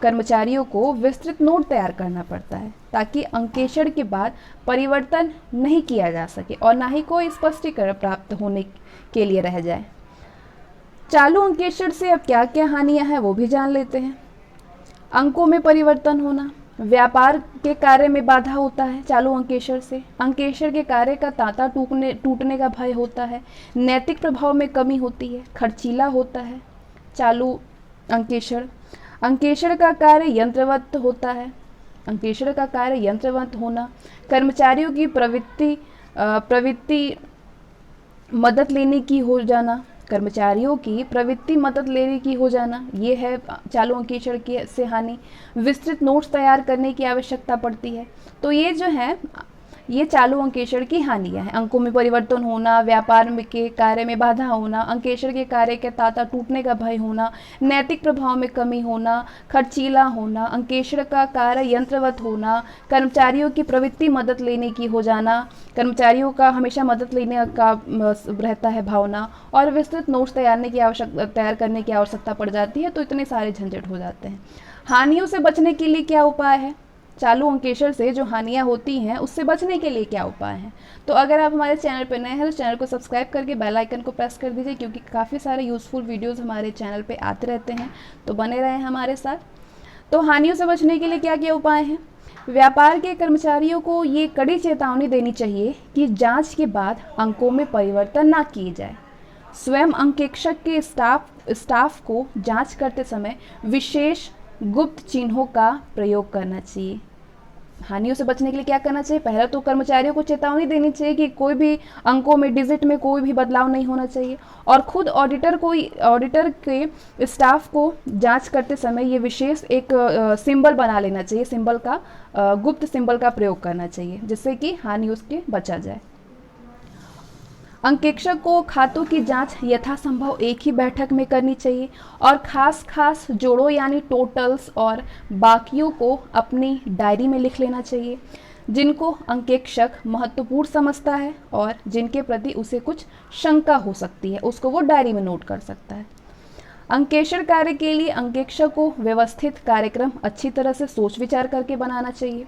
[SPEAKER 1] कर्मचारियों को विस्तृत नोट तैयार करना पड़ता है ताकि अंकेक्षण के बाद परिवर्तन नहीं किया जा सके और ना ही कोई स्पष्टीकरण प्राप्त होने के लिए रह जाए। चालू अंकेक्षण से अब क्या क्या हानियां हैं वो भी जान लेते हैं। अंकों में परिवर्तन होना, व्यापार के कार्य में बाधा होता है चालू अंकेक्षण से। अंकेक्षण के कार्य का तांता टूटने का भय होता है। नैतिक प्रभाव में कमी होती है। खर्चीला होता है चालू अंकेक्षण। अंकेक्षण का कार्य यंत्रवत होता है। अंकेक्षण का कार्य यंत्रवत होना, कर्मचारियों की प्रवृत्ति मदद लेने की हो जाना, कर्मचारियों की प्रवृत्ति मदद लेने की हो जाना, ये है चालू अंकेक्षण की से हानि। विस्तृत नोट्स तैयार करने की आवश्यकता पड़ती है। तो ये जो है ये चालू अंकेक्षण की हानियां हैं। अंकों में परिवर्तन होना, व्यापार में के कार्य में बाधा होना, अंकेक्षण के कार्य के तांता टूटने का भय होना, नैतिक प्रभाव में कमी होना, खर्चीला होना, अंकेक्षण का कार्य यंत्रवत होना, कर्मचारियों की प्रवृत्ति मदद लेने की हो जाना, कर्मचारियों का हमेशा मदद लेने का रहता है भावना, और विस्तृत नोट्स तैयार करने की आवश्यकता पड़ जाती है। तो इतने सारे झंझट हो जाते हैं। हानियों से बचने के लिए क्या उपाय है? चालू अंकेक्षण से जो हानियां होती हैं उससे बचने के लिए क्या उपाय हैं? तो अगर आप हमारे चैनल पर नए हैं तो चैनल को सब्सक्राइब करके बेल आइकन को प्रेस कर दीजिए, क्योंकि काफ़ी सारे यूज़फुल वीडियोस हमारे चैनल पे आते रहते हैं, तो बने रहें हमारे साथ। तो हानियों से बचने के लिए क्या क्या उपाय हैं? व्यापार के कर्मचारियों को ये कड़ी चेतावनी देनी चाहिए कि जाँच के बाद अंकों में परिवर्तन ना किए जाए। स्वयं अंकेक्षक के स्टाफ को जाँच करते समय विशेष गुप्त चिन्हों का प्रयोग करना चाहिए। हानियों से बचने के लिए क्या करना चाहिए? पहले तो कर्मचारियों को चेतावनी देनी चाहिए कि कोई भी अंकों में, डिजिट में कोई भी बदलाव नहीं होना चाहिए, और खुद ऑडिटर के स्टाफ को जांच करते समय ये विशेष एक सिंबल बना लेना चाहिए, सिंबल का गुप्त सिंबल का प्रयोग करना चाहिए, जिससे कि हानियों से बचा जाए। अंकेक्षक को खातों की जांच यथासंभव एक ही बैठक में करनी चाहिए, और खास जोड़ों यानी टोटल्स और बाकियों को अपनी डायरी में लिख लेना चाहिए, जिनको अंकेक्षक महत्वपूर्ण समझता है और जिनके प्रति उसे कुछ शंका हो सकती है, उसको वो डायरी में नोट कर सकता है। अंकेक्षण कार्य के लिए अंकेक्षक को व्यवस्थित कार्यक्रम अच्छी तरह से सोच विचार करके बनाना चाहिए।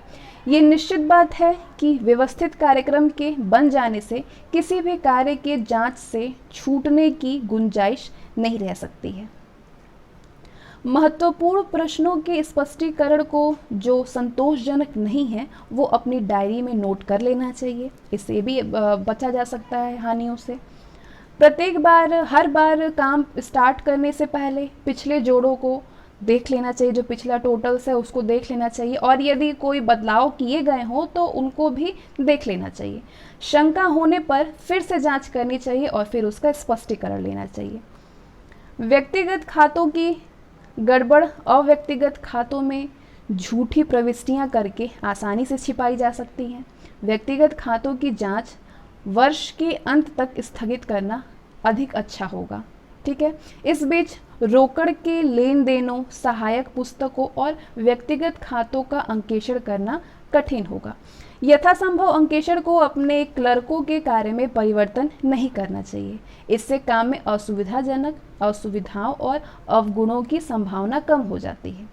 [SPEAKER 1] ये निश्चित बात है कि व्यवस्थित कार्यक्रम के बन जाने से किसी भी कार्य के जांच से छूटने की गुंजाइश नहीं रह सकती है। महत्वपूर्ण प्रश्नों के स्पष्टीकरण को जो संतोषजनक नहीं है वो अपनी डायरी में नोट कर लेना चाहिए, इससे भी बचा जा सकता है हानियों से। हर बार काम स्टार्ट करने से पहले पिछले जोड़ों को देख लेना चाहिए, जो पिछला टोटल्स है उसको देख लेना चाहिए, और यदि कोई बदलाव किए गए हों तो उनको भी देख लेना चाहिए। शंका होने पर फिर से जांच करनी चाहिए और फिर उसका स्पष्टीकरण लेना चाहिए। व्यक्तिगत खातों की गड़बड़ अव्यक्तिगत खातों में झूठी प्रविष्टियां करके आसानी से छिपाई जा सकती हैं। व्यक्तिगत खातों की जांच वर्ष के अंत तक स्थगित करना अधिक अच्छा होगा। ठीक है। इस बीच रोकड़ के लेन देनों, सहायक पुस्तकों और व्यक्तिगत खातों का अंकेक्षण करना कठिन होगा। यथासंभव अंकेक्षण को अपने क्लर्कों के कार्य में परिवर्तन नहीं करना चाहिए। इससे काम में असुविधाओं और अवगुणों की संभावना कम हो जाती है।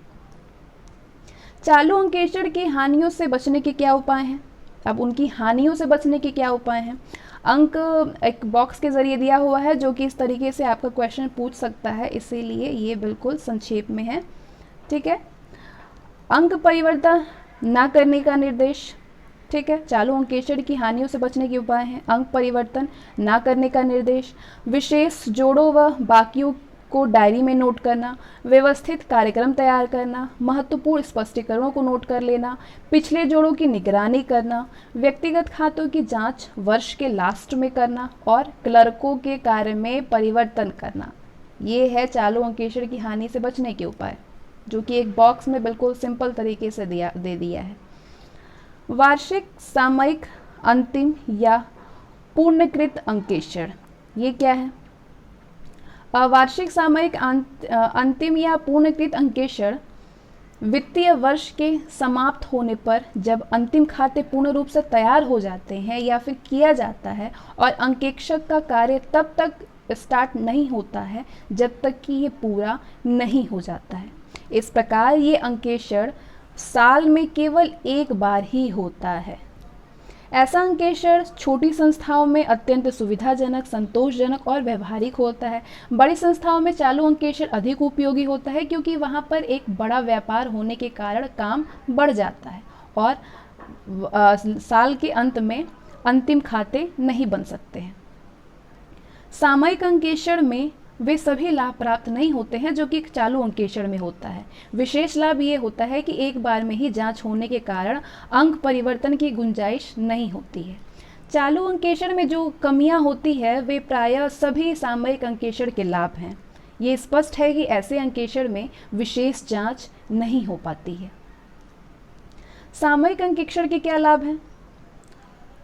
[SPEAKER 1] चालू अंकेक्षण की हानियों से बचने के क्या उपाय हैं? अब उनकी हानियों से बचने के क्या उपाय हैं? अंक एक बॉक्स के जरिए दिया हुआ है जो कि इस तरीके से आपका क्वेश्चन पूछ सकता है, इसीलिए ये बिल्कुल संक्षेप में है। ठीक है। अंक परिवर्तन ना करने का निर्देश। ठीक है। चालू अंकेक्षण की हानियों से बचने के उपाय हैं: अंक परिवर्तन ना करने का निर्देश, विशेष जोड़ों व बाकियों को डायरी में नोट करना, व्यवस्थित कार्यक्रम तैयार करना, महत्वपूर्ण स्पष्टीकरणों को नोट कर लेना, पिछले जोड़ों की निगरानी करना, व्यक्तिगत खातों की जांच वर्ष के लास्ट में करना, और क्लर्कों के कार्य में परिवर्तन करना। ये है चालू अंकेक्षण की हानि से बचने के उपाय, जो कि एक बॉक्स में बिल्कुल सिंपल तरीके से दे दिया है। वार्षिक, सामयिक, अंतिम या पूर्णकृत अंकेक्षण, ये क्या है? वार्षिक, सामयिक, अंतिम या पूर्णकृत अंकेक्षण वित्तीय वर्ष के समाप्त होने पर जब अंतिम खाते पूर्ण रूप से तैयार हो जाते हैं या फिर किया जाता है, और अंकेक्षक का कार्य तब तक स्टार्ट नहीं होता है जब तक कि ये पूरा नहीं हो जाता है। इस प्रकार ये अंकेक्षण साल में केवल एक बार ही होता है। ऐसा अंकेक्षण छोटी संस्थाओं में अत्यंत सुविधाजनक, संतोषजनक और व्यवहारिक होता है। बड़ी संस्थाओं में चालू अंकेक्षण अधिक उपयोगी होता है, क्योंकि वहाँ पर एक बड़ा व्यापार होने के कारण काम बढ़ जाता है और साल के अंत में अंतिम खाते नहीं बन सकते हैं। सामयिक अंकेक्षण में वे सभी लाभ प्राप्त नहीं होते हैं जो कि चालू अंकेक्षण में होता है। विशेष लाभ ये होता है कि एक बार में ही जांच होने के कारण अंक परिवर्तन की गुंजाइश नहीं होती है। चालू अंकेक्षण में जो कमियां होती है वे प्रायः सभी सामयिक अंकेक्षण के लाभ हैं। ये स्पष्ट है कि ऐसे अंकेक्षण में विशेष जांच नहीं हो पाती है। सामयिक अंकेक्षण के क्या लाभ हैं?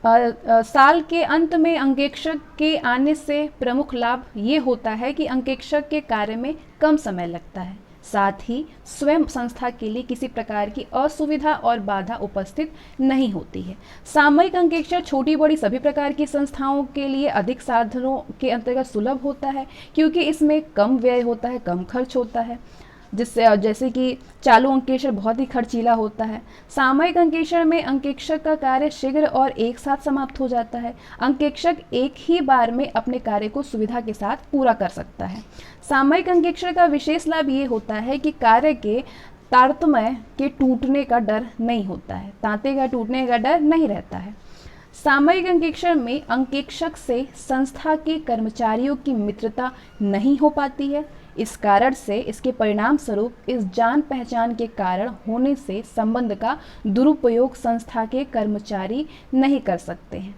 [SPEAKER 1] साल के अंत में अंकेक्षक के आने से प्रमुख लाभ ये होता है कि अंकेक्षक के कार्य में कम समय लगता है, साथ ही स्वयं संस्था के लिए किसी प्रकार की असुविधा और बाधा उपस्थित नहीं होती है। सामयिक अंकेक्षर छोटी बड़ी सभी प्रकार की संस्थाओं के लिए अधिक साधनों के अंतर्गत सुलभ होता है, क्योंकि इसमें कम व्यय होता है, कम खर्च होता है, जिससे जैसे कि चालू अंकेक्षर बहुत ही खर्चीला होता है। सामयिक अंकेक्षर में अंकेक्षक का कार्य शीघ्र और एक साथ समाप्त हो जाता है। अंकेक्षक एक ही बार में अपने कार्य को सुविधा के साथ पूरा कर सकता है। सामयिक अंकेक्षर का विशेष लाभ ये होता है कि कार्य के तारतम्य के टूटने का डर नहीं होता है, तांते का टूटने का डर नहीं रहता है। सामयिक अंकेक्षर में अंकेक्षक से संस्था के कर्मचारियों की मित्रता नहीं हो पाती है। इस कारण से इसके परिणाम स्वरूप इस जान पहचान के कारण होने से संबंध का दुरुपयोग संस्था के कर्मचारी नहीं कर सकते हैं।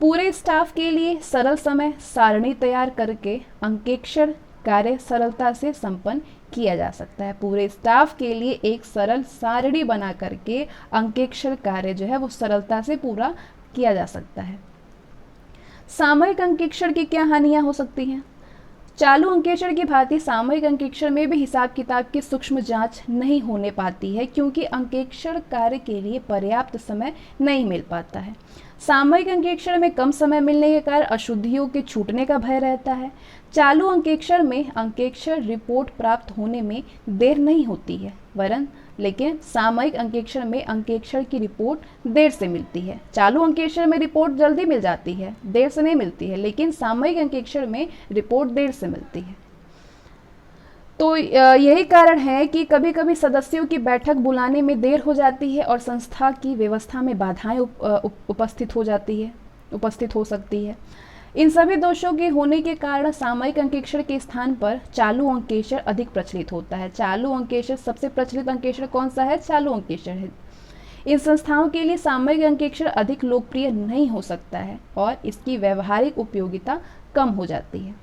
[SPEAKER 1] पूरे स्टाफ के लिए सरल समय सारणी तैयार करके अंकेक्षर कार्य सरलता से संपन्न किया जा सकता है। पूरे स्टाफ के लिए एक सरल सारणी बना करके अंकेक्षर कार्य जो है वो सरलता से पूरा किया जा सकता है। सामयिक अंकेक्षर की क्या हानियां हो सकती हैं? चालू अंकेक्षर की भांति सामयिक अंकेक्षर में भी हिसाब किताब की सूक्ष्म जांच नहीं होने पाती है, क्योंकि अंकेक्षर कार्य के लिए पर्याप्त समय नहीं मिल पाता है। सामयिक अंकेक्षर में कम समय मिलने के कारण अशुद्धियों के छूटने का भय रहता है। चालू अंकेक्षर में अंकेक्षर रिपोर्ट प्राप्त होने में देर नहीं होती है, वरन लेकिन सामयिक अंकेक्षर में अंकेक्षर की रिपोर्ट देर से मिलती है। चालू अंकेक्षर में रिपोर्ट जल्दी मिल जाती है, देर से नहीं मिलती है, लेकिन सामयिक अंकेक्षर में रिपोर्ट देर से मिलती है। तो यही कारण है कि कभी कभी सदस्यों की बैठक बुलाने में देर हो जाती है और संस्था की व्यवस्था में बाधाएं उपस्थित हो सकती है। इन सभी दोषों के होने के कारण सामयिक अंकेक्षर के स्थान पर चालू अंकेक्षर अधिक प्रचलित होता है। चालू अंकेक्षर सबसे प्रचलित अंकेक्षर कौन सा है? चालू अंकेक्षर है। इन संस्थाओं के लिए सामयिक अंकेक्षर अधिक लोकप्रिय नहीं हो सकता है और इसकी व्यावहारिक उपयोगिता कम हो जाती है।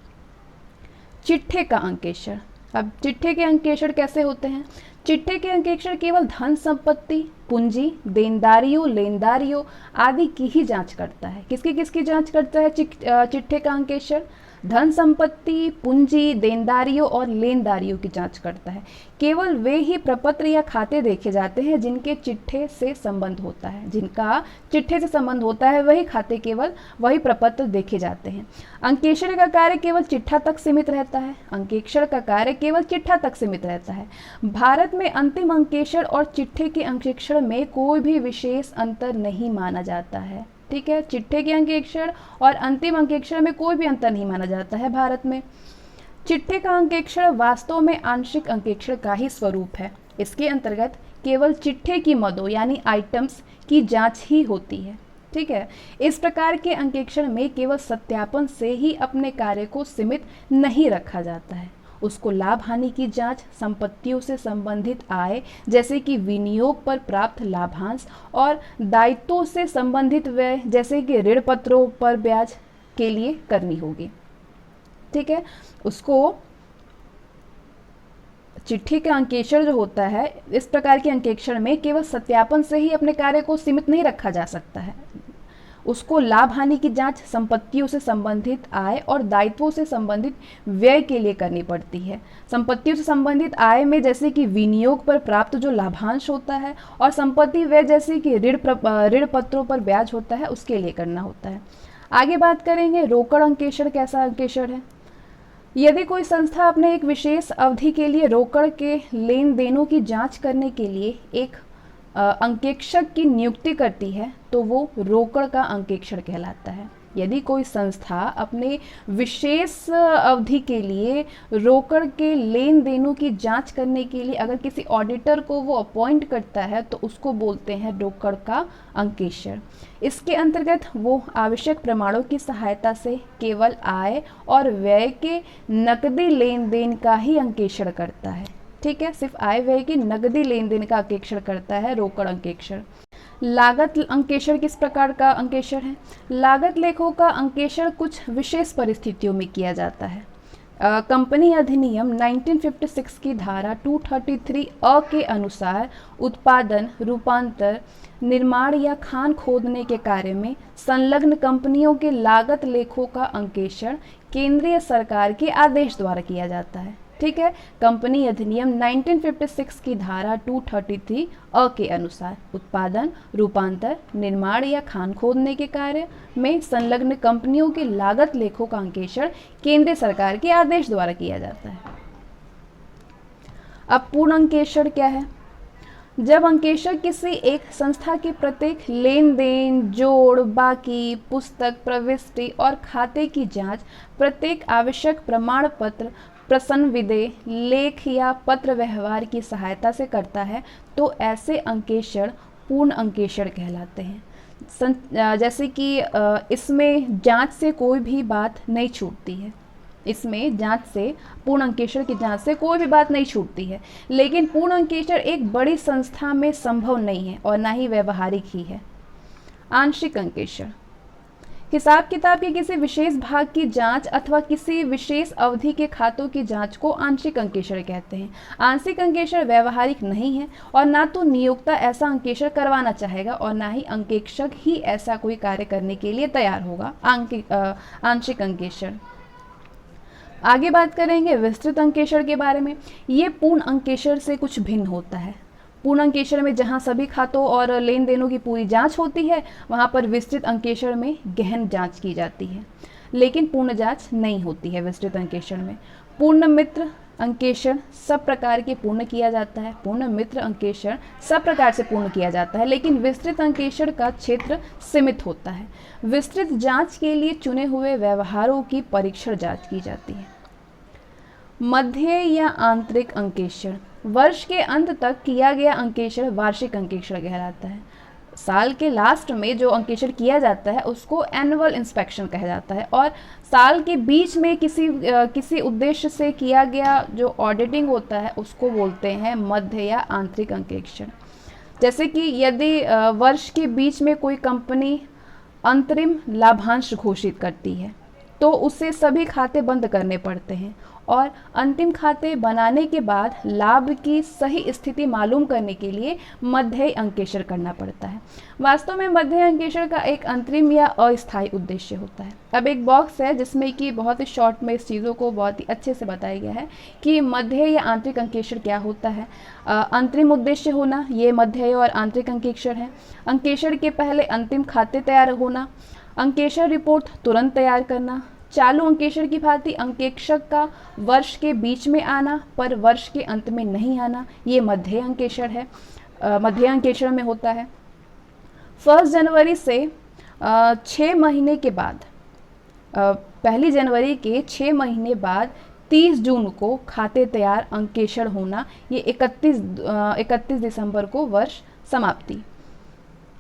[SPEAKER 1] चिट्ठे का अंकेक्षर। अब चिट्ठे के अंकेक्षर कैसे होते हैं? चिट्ठे के अंकेक्षर केवल धन संपत्ति, पूंजी, देनदारियों, लेनदारियों आदि की ही जांच करता है। किसकी जांच करता है चिट्ठे का अंकेक्षर? धन संपत्ति, पूंजी, देनदारियों और लेनदारियों की जांच करता है। केवल वे ही प्रपत्र या खाते देखे जाते हैं जिनके चिट्ठे से संबंध होता है। जिनका चिट्ठे से संबंध होता है वही खाते, केवल वही प्रपत्र देखे जाते हैं। अंकेक्षर का कार्य केवल चिट्ठा तक सीमित रहता है। अंकेक्षर का कार्य केवल चिट्ठा तक सीमित रहता है। भारत में अंतिम अंकेक्षर और चिट्ठे के अंकेक्षर में कोई भी विशेष अंतर नहीं माना जाता है। ठीक है, चिट्ठे के अंकेक्षर और अंतिम अंकेक्षर में कोई भी अंतर नहीं माना जाता है भारत में। चिट्ठे का अंकेक्षर वास्तव में आंशिक अंकेक्षर का ही स्वरूप है। इसके अंतर्गत केवल चिट्ठे की मदों यानी आइटम्स की जांच ही होती है। ठीक है, इस प्रकार के अंकेक्षर में केवल सत्यापन से ही अपने कार्य को सीमित नहीं रखा जाता है। उसको लाभ हानि की जांच, संपत्तियों से संबंधित आय जैसे कि विनियोग पर प्राप्त लाभांश और दायित्वों से संबंधित व्यय जैसे कि ऋण पत्रों पर ब्याज के लिए करनी होगी। ठीक है, उसको चिट्ठी का अंकेक्षर जो होता है, इस प्रकार के अंकेक्षर में केवल सत्यापन से ही अपने कार्य को सीमित नहीं रखा जा सकता है। उसको लाभ हानि की जांच, संपत्तियों से संबंधित आय और दायित्वों से संबंधित व्यय के लिए करनी पड़ती है। संपत्तियों से संबंधित आय में जैसे कि विनियोग पर प्राप्त जो लाभांश होता है और संपत्ति व्यय जैसे कि ऋण पत्रों पर ब्याज होता है, उसके लिए करना होता है। आगे बात करेंगे रोकड़ अंकेक्षर कैसा अंकेक्षर है। यदि कोई संस्था अपने एक विशेष अवधि के लिए रोकड़ के लेन देनों की जाँच करने के लिए एक अंकेक्षक की नियुक्ति करती है तो वो रोकड़ का अंकेक्षर कहलाता है। यदि कोई संस्था अपने विशेष अवधि के लिए रोकड़ के लेन देनों की जांच करने के लिए अगर किसी ऑडिटर को वो अपॉइंट करता है तो उसको बोलते हैं रोकड़ का अंकेक्षर। इसके अंतर्गत वो आवश्यक प्रमाणों की सहायता से केवल आय और व्यय के नकदी लेन देन का ही अंकेक्षर करता है। ठीक है, सिर्फ आय व्यय की नकदी लेन देन का अंकेक्षर करता है रोकड़ अंकेक्षर। लागत अंकेक्षर किस प्रकार का अंकेक्षर है? लागत लेखों का अंकेक्षर कुछ विशेष परिस्थितियों में किया जाता है। कंपनी अधिनियम 1956 की धारा 233 अ के अनुसार उत्पादन, रूपांतर, निर्माण या खान खोदने के कार्य में संलग्न कंपनियों के लागत लेखों का अंकेक्षण केंद्रीय सरकार के आदेश द्वारा किया जाता है। ठीक है, कंपनी अधिनियम 1956 की धारा 233 अ के अनुसार उत्पादन, रूपांतर, निर्माण या खान खोदने के कार्य में संलग्न कंपनियों के लागत लेखों का अंकेक्षण केंद्र सरकार के आदेश द्वारा किया जाता है। अब पूर्ण अंकेक्षण क्या है? जब अंकेक्षक किसी एक संस्था के प्रत्येक लेन देन, जोड़, बाकी, पुस्तक, प्रविष्टि और खाते की जांच, प्रत्येक आवश्यक प्रमाण पत्र, प्रश्न विधेय, लेख या पत्र व्यवहार की सहायता से करता है तो ऐसे अंकेक्षण पूर्ण अंकेक्षण कहलाते हैं। जैसे कि इसमें जांच से कोई भी बात नहीं छूटती है, इसमें जांच से, पूर्ण अंकेक्षण की जांच से कोई भी बात नहीं छूटती है। लेकिन पूर्ण अंकेक्षण एक बड़ी संस्था में संभव नहीं है और ना ही व्यवहारिक ही है। आंशिक अंकेक्षण हिसाब किताब के किसी विशेष भाग की जांच अथवा किसी विशेष अवधि के खातों की जांच को आंशिक अंकेक्षण कहते हैं। आंशिक अंकेक्षण व्यवहारिक नहीं है और ना तो नियोक्ता ऐसा अंकेक्षण करवाना चाहेगा और ना ही अंकेक्षक ही ऐसा कोई कार्य करने के लिए तैयार होगा। आंशिक अंकेक्षण। आगे बात करेंगे विस्तृत अंकेक्षण के बारे में। ये पूर्ण अंकेक्षण से कुछ भिन्न होता है। पूर्ण अंकेक्षण में जहां सभी खातों और लेन देनों की पूरी जांच होती है, वहां पर विस्तृत अंकेक्षण में गहन जांच की जाती है, लेकिन पूर्ण जांच नहीं होती है विस्तृत अंकेक्षण में। पूर्ण मित्र अंकेक्षण सब प्रकार के पूर्ण किया जाता है। पूर्ण मित्र अंकेक्षण सब प्रकार से पूर्ण किया जाता है, लेकिन विस्तृत अंकेक्षण का क्षेत्र सीमित होता है। विस्तृत जांच के लिए चुने हुए व्यवहारों की परीक्षण जांच की जाती है। मध्य या आंतरिक अंकेक्षण वर्ष के अंत तक किया गया अंकेक्षण वार्षिक अंकेक्षण कहलाता है। साल के लास्ट में जो अंकेक्षण किया जाता है उसको एनुअल इंस्पेक्शन कहा जाता है, और साल के बीच में किसी उद्देश्य से किया गया जो ऑडिटिंग होता है उसको बोलते हैं मध्य या आंतरिक अंकेक्षण। जैसे कि यदि वर्ष के बीच में कोई कंपनी अंतरिम लाभांश घोषित करती है तो उसे सभी खाते बंद करने पड़ते हैं, और अंतिम खाते बनाने के बाद लाभ की सही स्थिति मालूम करने के लिए मध्य अंकेक्षण करना पड़ता है। वास्तव में मध्य अंकेक्षण का एक अंतरिम या अस्थायी उद्देश्य होता है। अब एक बॉक्स है जिसमें कि बहुत ही शॉर्ट में इस चीज़ों को बहुत ही अच्छे से बताया गया है कि मध्य या आंतरिक अंकेक्षण क्या होता है। अंतरिम उद्देश्य होना, ये मध्य और आंतरिक अंकेक्षण है। अंकेक्षण के पहले अंतिम खाते तैयार होना, अंकेक्षण रिपोर्ट तुरंत तैयार करना, चालू अंकेक्षण की भांति अंकेक्षक का वर्ष के बीच में आना पर वर्ष के अंत में नहीं आना, ये मध्य अंकेक्षण है, मध्य अंकेक्षण में होता है। 1 जनवरी से 6 महीने के बाद, 1 जनवरी के 6 महीने बाद 30 जून को खाते तैयार अंकेक्षण होना, ये 31 दिसंबर को वर्ष समाप्ति।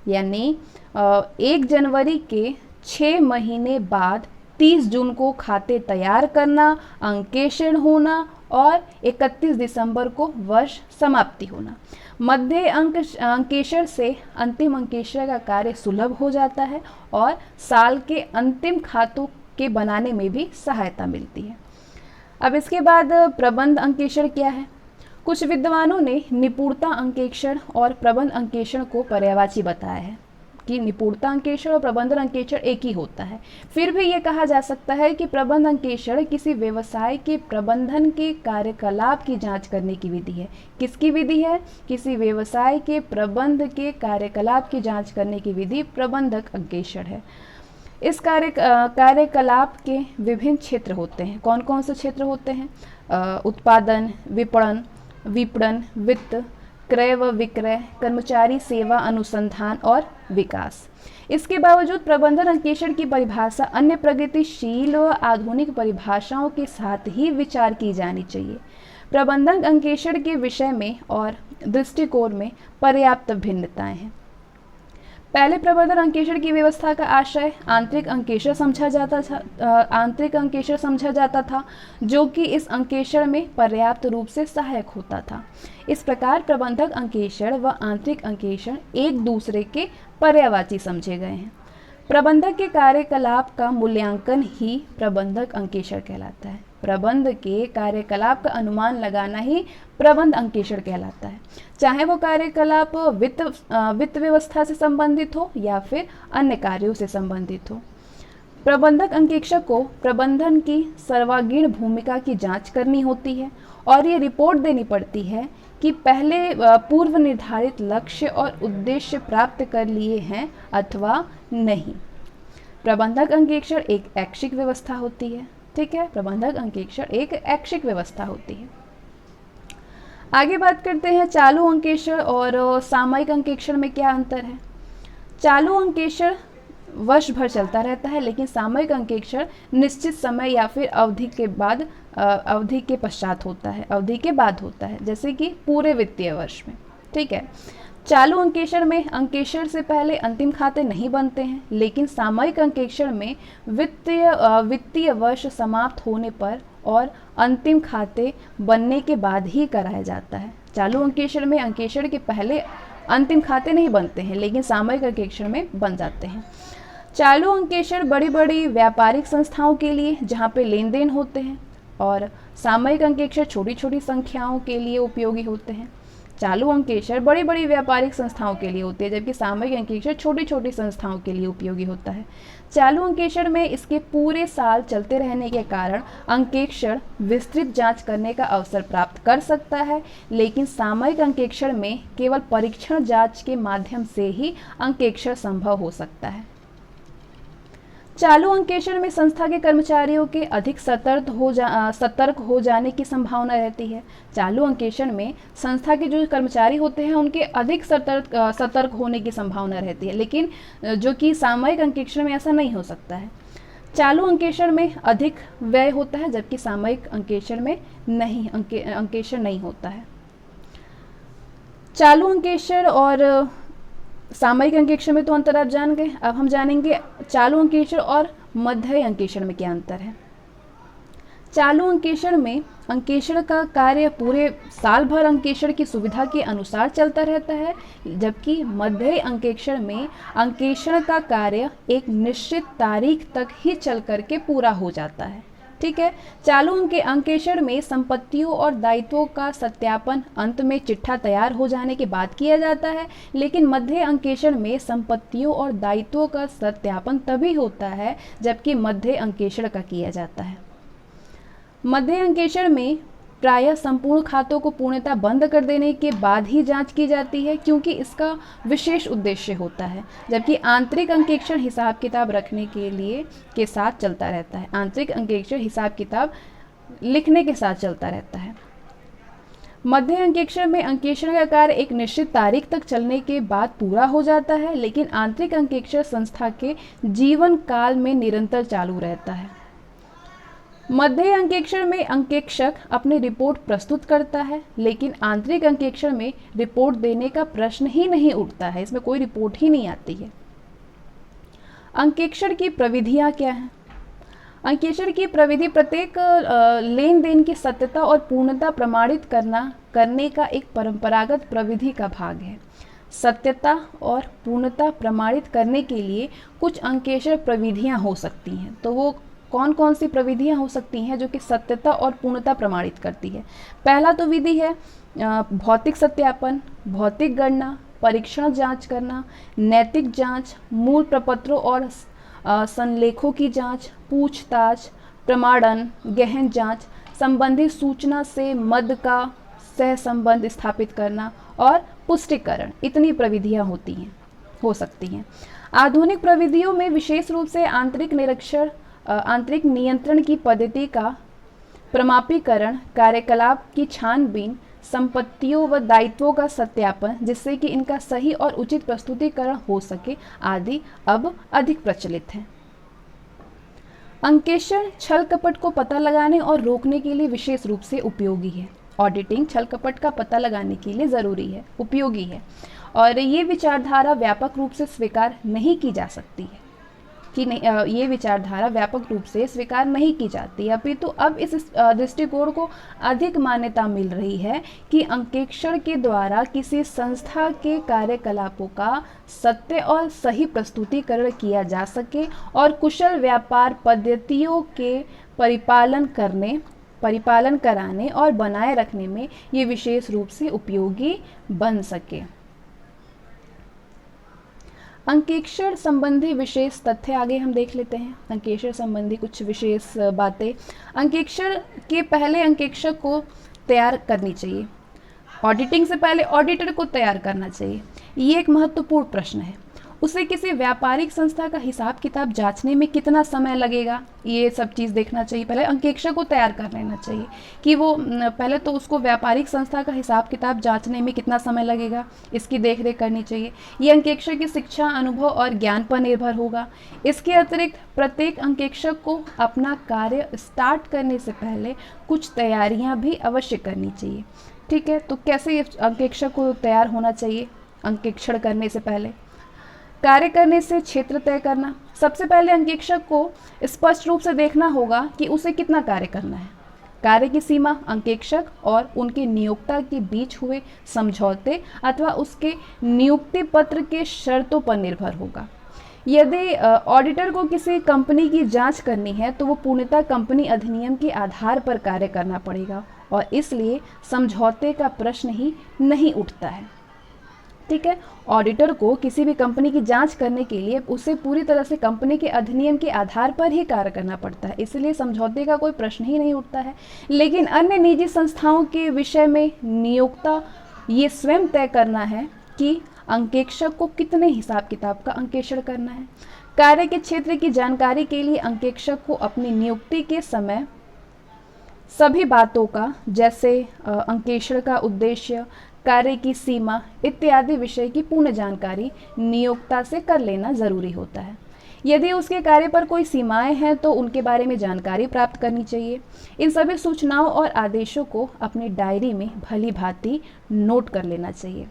[SPEAKER 1] यानी 1 जनवरी के 6 महीने बाद 30 जून को खाते तैयार करना, अंकेक्षण होना और 31 दिसंबर को वर्ष समाप्ति होना। मध्य अंकेक्षण से अंतिम अंकेक्षण का कार्य सुलभ हो जाता है और साल के अंतिम खातों के बनाने में भी सहायता मिलती है। अब इसके बाद प्रबंध अंकेक्षण क्या है? कुछ विद्वानों ने निपुणता अंकेक्षण और प्रबंध अंकेक्षण को पर्यायवाची बताया है कि निपुणता अंकेक्षण और प्रबंध अंकेक्षण एक ही होता है। फिर भी ये कहा जा सकता है कि प्रबंध अंकेक्षण किसी व्यवसाय के प्रबंधन के कार्यकलाप की जांच करने की विधि है। किसकी विधि है? किसी व्यवसाय के प्रबंध के कार्यकलाप की जांच करने की विधि प्रबंधक अंकेक्षण है। इस कार्यकलाप के विभिन्न क्षेत्र होते हैं। कौन कौन से क्षेत्र होते हैं? उत्पादन, विपणन, वित्त, क्रय व विक्रय, कर्मचारी सेवा, अनुसंधान और विकास। इसके बावजूद प्रबंधन अंकेक्षण की परिभाषा अन्य प्रगतिशील व आधुनिक परिभाषाओं के साथ ही विचार की जानी चाहिए। प्रबंधन अंकेक्षण के विषय में और दृष्टिकोण में पर्याप्त भिन्नताएं हैं। पहले प्रबंधन अंकेक्षण की व्यवस्था का आशय आंतरिक अंकेक्षण समझा जाता था, जो कि इस अंकेक्षण में पर्याप्त रूप से सहायक होता था। इस प्रकार प्रबंधक अंकेक्षण व आंतरिक अंकेक्षण एक दूसरे के पर्यायवाची समझे गए हैं। प्रबंधक के कार्यकलाप का मूल्यांकन ही प्रबंधक अंकेक्षण कहलाता है। प्रबंध के कार्यकलाप का अनुमान लगाना ही प्रबंध अंकेक्षण कहलाता है, चाहे वो कार्यकलाप वित्त व्यवस्था से संबंधित हो या फिर अन्य कार्यों से संबंधित हो। प्रबंधक अंकेक्षक को प्रबंधन की सर्वांगीण भूमिका की जांच करनी होती है और ये रिपोर्ट देनी पड़ती है कि पहले पूर्व निर्धारित लक्ष्य और उद्देश्य प्राप्त कर लिए हैं अथवा नहीं। प्रबंधक अंकेक्षण एक ऐच्छिक व्यवस्था होती है। ठीक है, प्रबंधक अंकेक्षण एक ऐच्छिक व्यवस्था होती है। आगे बात करते हैं चालू अंकेक्षण और सामयिक अंकेक्षण में क्या अंतर है। चालू अंकेक्षण वर्ष भर चलता रहता है, लेकिन सामयिक अंकेक्षण निश्चित समय या फिर अवधि के पश्चात होता है, अवधि के बाद होता है, जैसे कि पूरे वित्तीय वर्ष में। ठीक है, चालू अंकेक्षण में अंकेक्षण से पहले अंतिम खाते नहीं बनते हैं, लेकिन सामयिक अंकेक्षण में वित्तीय वर्ष समाप्त होने पर और अंतिम खाते बनने के बाद ही कराया जाता है। चालू अंकेक्षण में अंकेक्षण के पहले अंतिम खाते नहीं बनते हैं, लेकिन सामयिक अंकेक्षण में बन जाते हैं। चालू अंकेक्षण बड़ी बड़ी व्यापारिक संस्थाओं के लिए जहाँ पे लेन देन होते हैं, और सामयिक अंकेक्षण छोटी छोटी संख्याओं के लिए उपयोगी होते हैं। चालू अंकेक्षण बड़ी बड़ी व्यापारिक संस्थाओं के लिए होती है, जबकि सामयिक अंकेक्षण छोटी छोटी संस्थाओं के लिए उपयोगी होता है। चालू अंकेक्षण में इसके पूरे साल चलते रहने के कारण अंकेक्षण विस्तृत जांच करने का अवसर प्राप्त कर सकता है, लेकिन सामयिक अंकेक्षण में केवल परीक्षण जांच के माध्यम से ही अंकेक्षण संभव हो सकता है। चालू अंकेक्षण में संस्था के कर्मचारियों के अधिक सतर्क हो जाने की संभावना रहती है। चालू अंकेक्षण में संस्था के जो कर्मचारी होते हैं उनके अधिक सतर्क होने की संभावना रहती है, लेकिन जो कि सामयिक अंकेक्षण में ऐसा नहीं हो सकता है। चालू अंकेक्षण में अधिक व्यय होता है, जबकि सामयिक अंकेक्षण में अंकेक्षण नहीं होता है। चालू अंकेक्षण और सामयिक अंकेक्षण में तो अंतर आप जान गए। अब हम जानेंगे चालू अंकेक्षण और मध्य अंकेक्षण में क्या अंतर है। चालू अंकेक्षण में अंकेक्षण का कार्य पूरे साल भर अंकेक्षण की सुविधा के अनुसार चलता रहता है, जबकि मध्य अंकेक्षण में अंकेक्षण का कार्य एक निश्चित तारीख तक ही चल करके पूरा हो जाता है। ठीक है, चालू अंकेक्षण में संपत्तियों और दायित्वों का सत्यापन अंत में चिट्ठा तैयार हो जाने के बाद किया जाता है, लेकिन मध्य अंकेक्षण में संपत्तियों और दायित्वों का सत्यापन तभी होता है जबकि मध्य अंकेक्षण का किया जाता है। मध्य अंकेक्षण में प्रायः संपूर्ण खातों को पूर्णतः बंद कर देने के बाद ही जांच की जाती है, क्योंकि इसका विशेष उद्देश्य होता है, जबकि आंतरिक अंकेक्षण हिसाब किताब रखने के साथ चलता रहता है। आंतरिक अंकेक्षण हिसाब किताब लिखने के साथ चलता रहता है। मध्य अंकेक्षण में अंकेक्षण का कार्य एक निश्चित तारीख तक चलने के बाद पूरा हो जाता है, लेकिन आंतरिक अंकेक्षण संस्था के जीवन काल में निरंतर चालू रहता है। मध्य अंकेक्षण में अंकेक्षक अपनी रिपोर्ट प्रस्तुत करता है, लेकिन आंतरिक अंकेक्षण में रिपोर्ट देने का प्रश्न ही नहीं उठता है, इसमें कोई रिपोर्ट ही नहीं आती है। अंकेक्षण की प्रविधियां क्या हैं? अंकेक्षण की प्रविधि प्रत्येक लेन देन की सत्यता और पूर्णता प्रमाणित करने का एक परंपरागत प्रविधि का भाग है। सत्यता और पूर्णता प्रमाणित करने के लिए कुछ अंकेक्षण प्रविधियां हो सकती हैं। तो वो कौन कौन सी प्रविधियां हो सकती हैं जो कि सत्यता और पूर्णता प्रमाणित करती है? पहला तो विधि है भौतिक सत्यापन, भौतिक गणना, परीक्षण जांच करना, नैतिक जांच, मूल प्रपत्रों और संलेखों की जांच, पूछताछ, प्रमाणन, गहन जांच, संबंधित सूचना से मद का सह संबंध स्थापित करना और पुष्टिकरण। इतनी प्रविधियां हो सकती हैं। आधुनिक प्रविधियों में विशेष रूप से आंतरिक नियंत्रण की पद्धति का प्रमापीकरण, कार्यकलाप की छानबीन, संपत्तियों व दायित्वों का सत्यापन जिससे कि इनका सही और उचित प्रस्तुतिकरण हो सके आदि अब अधिक प्रचलित है। अंकेक्षण छल कपट को पता लगाने और रोकने के लिए विशेष रूप से उपयोगी है। ऑडिटिंग छल कपट का पता लगाने के लिए ज़रूरी है, उपयोगी है, और ये विचारधारा व्यापक रूप से स्वीकार नहीं की जा सकती है। कि नहीं, ये विचारधारा व्यापक रूप से स्वीकार नहीं की जाती, अपितु अब इस दृष्टिकोण को अधिक मान्यता मिल रही है कि अंकेक्षण के द्वारा किसी संस्था के कार्यकलापों का सत्य और सही प्रस्तुतिकरण किया जा सके और कुशल व्यापार पद्धतियों के परिपालन कराने और बनाए रखने में ये विशेष रूप से उपयोगी बन सके। अंकेक्षण संबंधी विशेष तथ्य आगे हम देख लेते हैं। अंकेक्षण संबंधी कुछ विशेष बातें। अंकेक्षण के पहले अंकेक्षक को तैयार करनी चाहिए। ऑडिटिंग से पहले ऑडिटर को तैयार करना चाहिए। ये एक महत्वपूर्ण प्रश्न है। उसे किसी व्यापारिक संस्था का हिसाब किताब जांचने में कितना समय लगेगा, ये सब चीज़ देखना चाहिए। पहले अंकेक्षक को तैयार कर लेना चाहिए कि वो पहले तो उसको व्यापारिक संस्था का हिसाब किताब जांचने में कितना समय लगेगा, इसकी देखरेख करनी चाहिए। ये अंकेक्षक की शिक्षा, अनुभव और ज्ञान पर निर्भर होगा। इसके अतिरिक्त प्रत्येक अंकेक्षक को अपना कार्य स्टार्ट करने से पहले कुछ तैयारियाँ भी अवश्य करनी चाहिए। ठीक है, तो कैसे अंकेक्षक को तैयार होना चाहिए अंकेक्षण करने से पहले? कार्य करने से क्षेत्र तय करना। सबसे पहले अंकेक्षक को स्पष्ट रूप से देखना होगा कि उसे कितना कार्य करना है। कार्य की सीमा अंकेक्षक और उनके नियोक्ता के बीच हुए समझौते अथवा उसके नियुक्ति पत्र के शर्तों पर निर्भर होगा। यदि ऑडिटर को किसी कंपनी की जांच करनी है तो वो पूर्णतः कंपनी अधिनियम के आधार पर कार्य करना पड़ेगा और इसलिए समझौते का प्रश्न ही नहीं उठता है। ठीक है, ऑडिटर को किसी भी कंपनी की जांच करने के लिए उसे पूरी तरह से कंपनी के अधिनियम के आधार पर ही कार्य करना पड़ता है, इसलिए समझौते का कोई प्रश्न ही नहीं उठता है। लेकिन अन्य निजी संस्थाओं के विषय में नियोक्ता ये स्वयं तय करना है कि अंकेक्षक को कितने हिसाब किताब का अंकेक्षण करना है। कार्य के क्षेत्र की जानकारी के लिए अंकेक्षक को अपनी नियुक्ति के समय सभी बातों का, जैसे अंकेक्षण का उद्देश्य, कार्य की सीमा इत्यादि विषय की पूर्ण जानकारी नियोक्ता से कर लेना जरूरी होता है। यदि उसके कार्य पर कोई सीमाएं हैं तो उनके बारे में जानकारी प्राप्त करनी चाहिए। इन सभी सूचनाओं और आदेशों को अपनी डायरी में भली भांति नोट कर लेना चाहिए।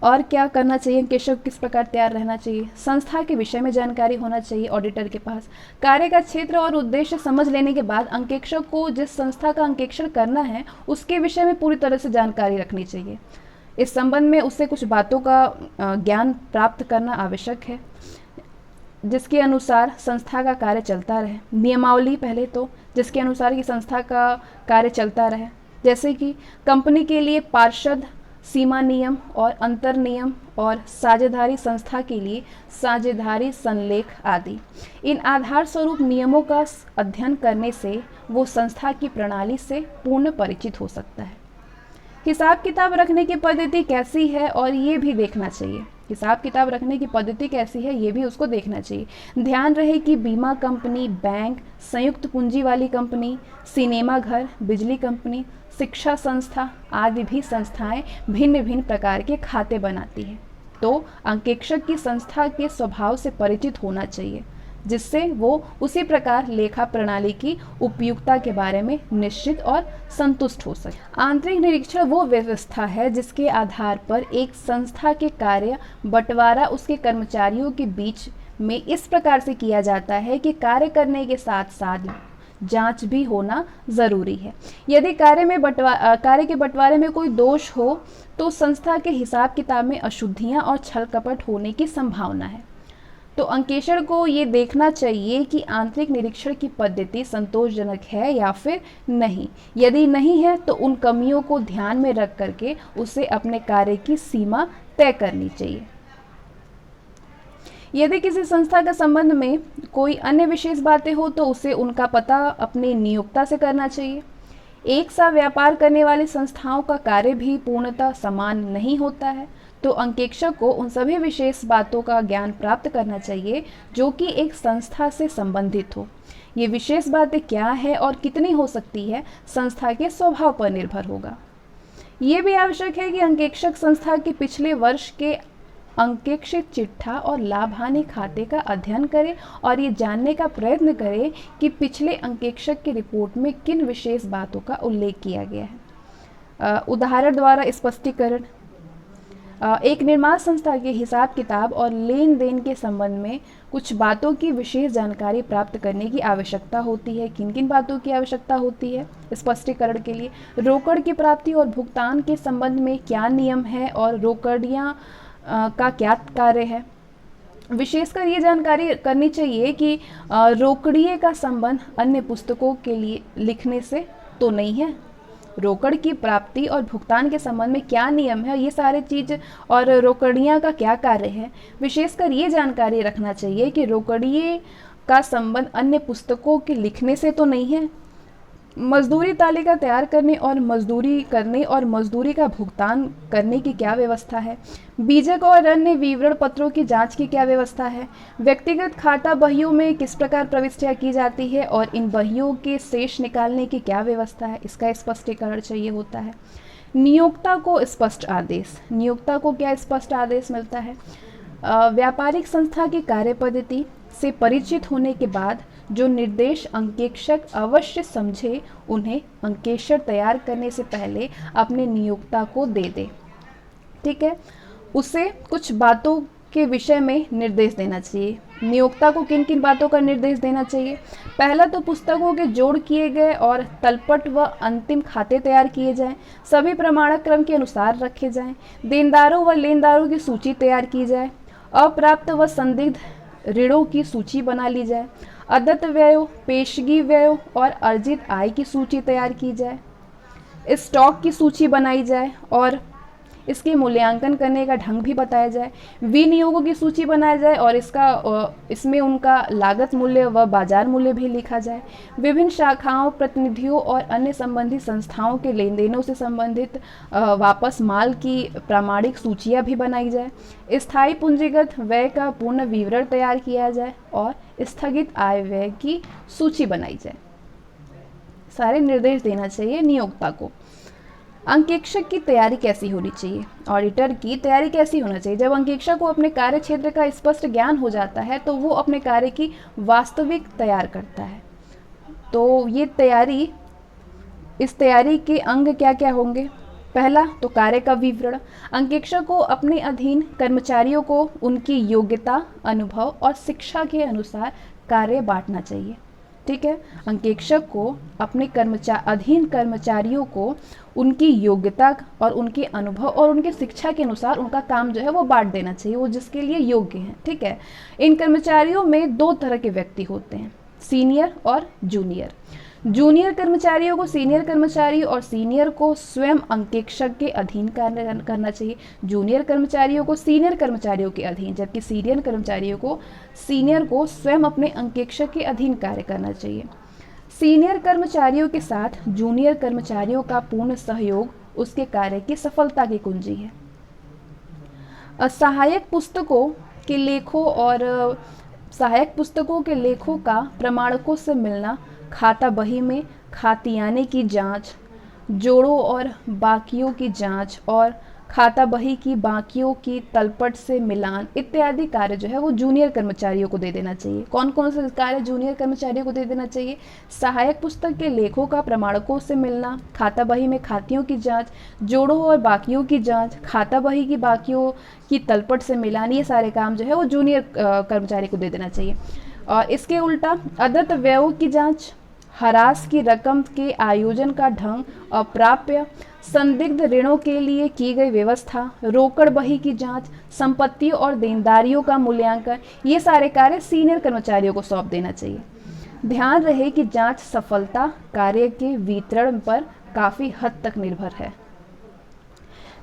[SPEAKER 1] और क्या करना चाहिए? अंकेक्षक किस प्रकार तैयार रहना चाहिए? संस्था के विषय में जानकारी होना चाहिए ऑडिटर के पास। कार्य का क्षेत्र और उद्देश्य समझ लेने के बाद अंकेक्षक को जिस संस्था का अंकेक्षण करना है उसके विषय में पूरी तरह से जानकारी रखनी चाहिए। इस संबंध में उससे कुछ बातों का ज्ञान प्राप्त करना आवश्यक है जिसके अनुसार संस्था का कार्य चलता रहे। नियमावली पहले तो जिसके अनुसार की संस्था का कार्य चलता रहे, जैसे कि कंपनी के लिए पार्षद सीमा नियम और अंतर नियम और साझेदारी संस्था के लिए साझेदारी संलेख आदि। इन आधार स्वरूप नियमों का अध्ययन करने से वो संस्था की प्रणाली से पूर्ण परिचित हो सकता है। हिसाब किताब रखने की पद्धति कैसी है और ये भी देखना चाहिए। हिसाब किताब रखने की पद्धति कैसी है ये भी उसको देखना चाहिए। ध्यान रहे कि बीमा कंपनी, बैंक, संयुक्त पूंजी वाली कंपनी, सिनेमा घर, बिजली कंपनी, शिक्षा संस्था आदि भी संस्थाएं भिन्न भिन्न प्रकार के खाते बनाती हैं। तो अंकेक्षक की संस्था के स्वभाव से परिचित होना चाहिए जिससे वो उसी प्रकार लेखा प्रणाली की उपयुक्तता के बारे में निश्चित और संतुष्ट हो सके। आंतरिक निरीक्षण वो व्यवस्था है जिसके आधार पर एक संस्था के कार्य बंटवारा उसके कर्मचारियों के बीच में इस प्रकार से किया जाता है कि कार्य करने के साथ साथ जांच भी होना ज़रूरी है। यदि कार्य के बंटवारे में कोई दोष हो तो संस्था के हिसाब किताब में अशुद्धियां और छल कपट होने की संभावना है। तो अंकेक्षण को ये देखना चाहिए कि आंतरिक निरीक्षण की पद्धति संतोषजनक है या फिर नहीं। यदि नहीं है तो उन कमियों को ध्यान में रख करके उसे अपने कार्य की सीमा तय करनी चाहिए। यदि किसी संस्था के संबंध में कोई अन्य विशेष बातें हो तो उसे उनका पता अपने नियोक्ता से करना चाहिए। एक सा व्यापार करने वाली संस्थाओं का कार्य भी पूर्णतः समान नहीं होता है, तो अंकेक्षक को उन सभी विशेष बातों का ज्ञान प्राप्त करना चाहिए जो कि एक संस्था से संबंधित हो। ये विशेष बातें क्या है और कितनी हो सकती है संस्था के स्वभाव पर निर्भर होगा। ये भी आवश्यक है कि अंकेक्षक संस्था के पिछले वर्ष के अंकेक्षित चिट्ठा और लाभ हानि खाते का अध्ययन करे और ये जानने का प्रयत्न करे कि पिछले अंकेक्षक की रिपोर्ट में किन विशेष बातों का उल्लेख किया गया है। उदाहरण द्वारा स्पष्टीकरण। एक निर्माण संस्था के हिसाब किताब और लेन देन के संबंध में कुछ बातों की विशेष जानकारी प्राप्त करने की आवश्यकता होती है। किन किन बातों की आवश्यकता होती है स्पष्टीकरण के लिए? रोकड़ की प्राप्ति और भुगतान के संबंध में क्या नियम है और रोकड़ियाँ का क्या कार्य है? विशेषकर ये जानकारी करनी चाहिए कि रोकड़िए का संबंध अन्य पुस्तकों के लिए लिखने से तो नहीं है। रोकड़ की प्राप्ति और भुगतान के संबंध में क्या नियम है, ये सारे चीज़, और रोकड़ियाँ का क्या कार्य है। विशेषकर ये जानकारी रखना चाहिए कि रोकड़िए का संबंध अन्य पुस्तकों के लिखने से तो नहीं है। मजदूरी तालिका तैयार करने और मजदूरी का भुगतान करने की क्या व्यवस्था है? बीजक और अन्य विवरण पत्रों की जांच की क्या व्यवस्था है? व्यक्तिगत खाता बहियों में किस प्रकार प्रविष्टियाँ की जाती है और इन बहियों के शेष निकालने की क्या व्यवस्था है? इसका स्पष्टीकरण चाहिए होता है। नियोक्ता को स्पष्ट आदेश, नियोक्ता को क्या स्पष्ट आदेश मिलता है? व्यापारिक संस्था की कार्य पद्धति से परिचित होने के बाद जो निर्देश अंकेक्षक अवश्य समझे, उन्हें अंकेक्षण तैयार करने से पहले अपने नियोक्ता को दे दे। ठीक है, उसे कुछ बातों के विषय में निर्देश देना चाहिए। नियोक्ता को किन किन बातों का निर्देश देना चाहिए? पहला तो पुस्तकों के जोड़ किए गए और तलपट व अंतिम खाते तैयार किए जाएं, सभी प्रमाणक क्रम के अनुसार रखे जाएं, देनदारों व लेनदारों की सूची तैयार की जाए, अप्राप्त व संदिग्ध ऋणों की सूची बना ली जाए, अदत्त व्ययों, पेशगी व्ययों और अर्जित आय की सूची तैयार की जाए, स्टॉक की सूची बनाई जाए और इसके मूल्यांकन करने का ढंग भी बताया जाए, विनियोगों की सूची बनाया जाए और इसमें उनका लागत मूल्य व बाजार मूल्य भी लिखा जाए, विभिन्न शाखाओं, प्रतिनिधियों और अन्य संबंधित संस्थाओं के लेन देनों से संबंधित वापस माल की प्रामाणिक सूचियां भी बनाई जाए, स्थायी पूंजीगत व्यय का पूर्ण विवरण तैयार किया जाए और स्थगित आय व्यय की सूची बनाई जाए। सारे निर्देश देना चाहिए नियोक्ता को। अंकेक्षक की तैयारी कैसी होनी चाहिए? ऑडिटर की तैयारी कैसी होना चाहिए? जब अंकेक्षक को अपने कार्य क्षेत्र का स्पष्ट ज्ञान हो जाता है तो वो अपने कार्य की वास्तविक तैयार करता है। तो ये तैयारी, इस तैयारी के अंग क्या क्या होंगे? पहला तो कार्य का विवरण। अंकेक्षक को अपने अधीन कर्मचारियों को उनकी योग्यता, अनुभव और शिक्षा के अनुसार कार्य बांटना चाहिए। ठीक है, अंकेक्षक को अपने अधीन कर्मचारियों को उनकी योग्यता और उनके अनुभव और उनकी शिक्षा के अनुसार उनका काम जो है वो बांट देना चाहिए, वो जिसके लिए योग्य हैं। ठीक है, इन कर्मचारियों में दो तरह के व्यक्ति होते हैं, सीनियर और जूनियर। जूनियर कर्मचारियों को सीनियर कर्मचारी और सीनियर को स्वयं अंकेक्षक के अधीन कार्य करना चाहिए, जूनियर कर्मचारियों को सीनियर कर्मचारियों के अधीन, जबकि सीनियर कर्मचारियों को सीनियर को स्वयं अपने अंकेक्षक के अधीन कार्य करना चाहिए। सीनियर कर्मचारियों के साथ जूनियर कर्मचारियों का पूर्ण सहयोग उसके कार्य की सफलता की कुंजी है। सहायक पुस्तकों के लेखों का प्रमाणकों से मिलना, खाता बही में खातियाने की जांच, जोड़ों और बाकियों की जांच और खाता बही की बाकियों की तलपट से मिलान इत्यादि कार्य जो है वो जूनियर कर्मचारियों को दे देना चाहिए। कौन कौन से कार्य जूनियर कर्मचारियों को दे देना चाहिए? सहायक पुस्तक के लेखों का प्रमाणकों से मिलना, खाता बही में खातियों की जांच, जोड़ों और बाकियों की जांच, खाता बही की बाकियों की तलपट से मिलान, ये सारे काम जो है वो जूनियर कर्मचारी को दे देना चाहिए। और इसके उल्टा अदत्त व्ययों की जांच, हरास की रकम के आयोजन का ढंग, अप्राप्य संदिग्ध ऋणों के लिए की गई व्यवस्था, रोकड़ बही की जांच, संपत्तियों और देनदारियों का मूल्यांकन, ये सारे कार्य सीनियर कर्मचारियों को सौंप देना चाहिए। ध्यान रहे कि जांच सफलता कार्य के वितरण पर काफ़ी हद तक निर्भर है।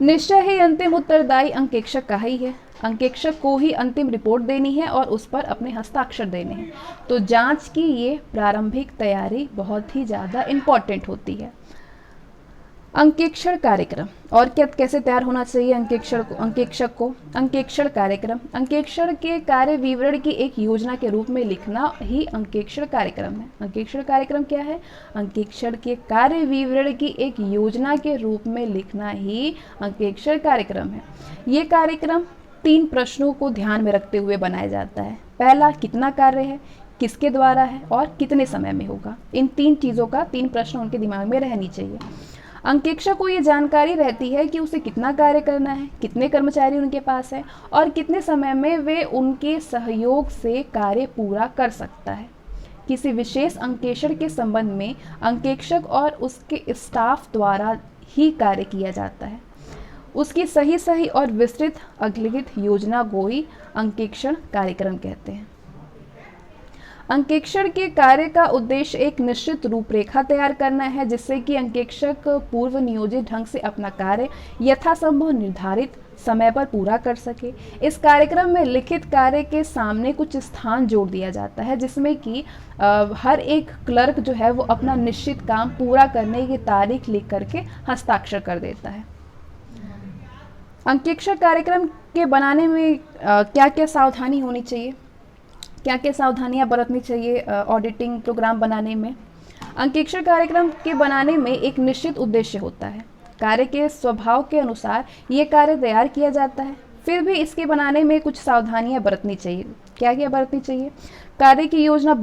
[SPEAKER 1] निश्चय ही अंतिम उत्तरदायी अंकेक्षक का ही है। अंकेक्षक को ही अंतिम रिपोर्ट देनी है और उस पर अपने हस्ताक्षर देने हैं। तो जांच की ये प्रारंभिक तैयारी बहुत ही ज़्यादा इम्पॉर्टेंट होती है। अंकेक्षण कार्यक्रम और क्या कैसे तैयार होना चाहिए अंकेक्षक को? अंकेक्षण कार्यक्रम, अंकेक्षण के कार्य विवरण की एक योजना के रूप में लिखना ही अंकेक्षण कार्यक्रम है। अंकेक्षण कार्यक्रम क्या है? अंकेक्षण के कार्य विवरण की एक योजना के रूप में लिखना ही अंकेक्षण कार्यक्रम है। ये कार्यक्रम 3 प्रश्नों को ध्यान में रखते हुए बनाया जाता है। पहला, कितना कार्य है, किसके द्वारा है और कितने समय में होगा। इन 3 चीज़ों का 3 प्रश्न उनके दिमाग में रहनी चाहिए। अंकेक्षक को ये जानकारी रहती है कि उसे कितना कार्य करना है, कितने कर्मचारी उनके पास है और कितने समय में वे उनके सहयोग से कार्य पूरा कर सकता है। किसी विशेष अंकेक्षण के संबंध में अंकेक्षक और उसके स्टाफ द्वारा ही कार्य किया जाता है। उसकी सही और विस्तृत अग्रलिखित योजना को ही अंकेक्षण कार्यक्रम कहते हैं। अंकेक्षण के कार्य का उद्देश्य एक निश्चित रूपरेखा तैयार करना है, जिससे कि अंकेक्षक पूर्व नियोजित ढंग से अपना कार्य यथासंभव निर्धारित समय पर पूरा कर सके। इस कार्यक्रम में लिखित कार्य के सामने कुछ स्थान जोड़ दिया जाता है, जिसमें कि हर एक क्लर्क जो है वो अपना निश्चित काम पूरा करने की तारीख लिख करके हस्ताक्षर कर देता है। अंकेक्षण कार्यक्रम के बनाने में क्या क्या सावधानी होनी चाहिए, क्या क्या सावधानियां बरतनी चाहिए ऑडिटिंग प्रोग्राम बनाने में। अंकेक्षण कार्यक्रम के बनाने में एक निश्चित उद्देश्य होता है। कार्य के स्वभाव के अनुसार ये कार्य तैयार किया जाता है, फिर भी इसके बनाने में कुछ सावधानियां बरतनी चाहिए। क्या क्या बरतनी चाहिए? कार्य की योजना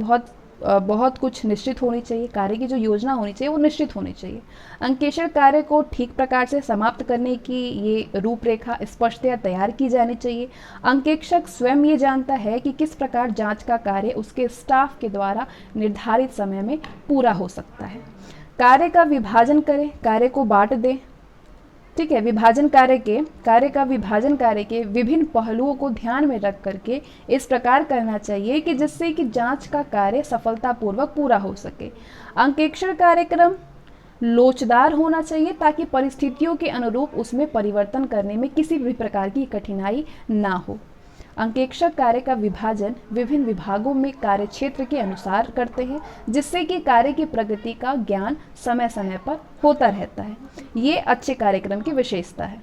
[SPEAKER 1] बहुत कुछ निश्चित होनी चाहिए। कार्य की जो योजना होनी चाहिए वो निश्चित होनी चाहिए। अंकेक्षण कार्य को ठीक प्रकार से समाप्त करने की ये रूपरेखा स्पष्टतया तैयार की जानी चाहिए। अंकेक्षक स्वयं ये जानता है कि किस प्रकार जांच का कार्य उसके स्टाफ के द्वारा निर्धारित समय में पूरा हो सकता है। कार्य का विभाजन करें, कार्य को बांट दें। ठीक है, कार्य का विभाजन कार्य के विभिन्न पहलुओं को ध्यान में रख करके इस प्रकार करना चाहिए कि जिससे कि जांच का कार्य सफलतापूर्वक पूरा हो सके। अंकेक्षण कार्यक्रम लोचदार होना चाहिए ताकि परिस्थितियों के अनुरूप उसमें परिवर्तन करने में किसी भी प्रकार की कठिनाई ना हो। अंकेक्षक कार्य का विभाजन विभिन्न विभागों में कार्य क्षेत्र के अनुसार करते हैं, जिससे कि कार्य की प्रगति का ज्ञान समय समय पर होता रहता है। ये अच्छे कार्यक्रम की विशेषता है।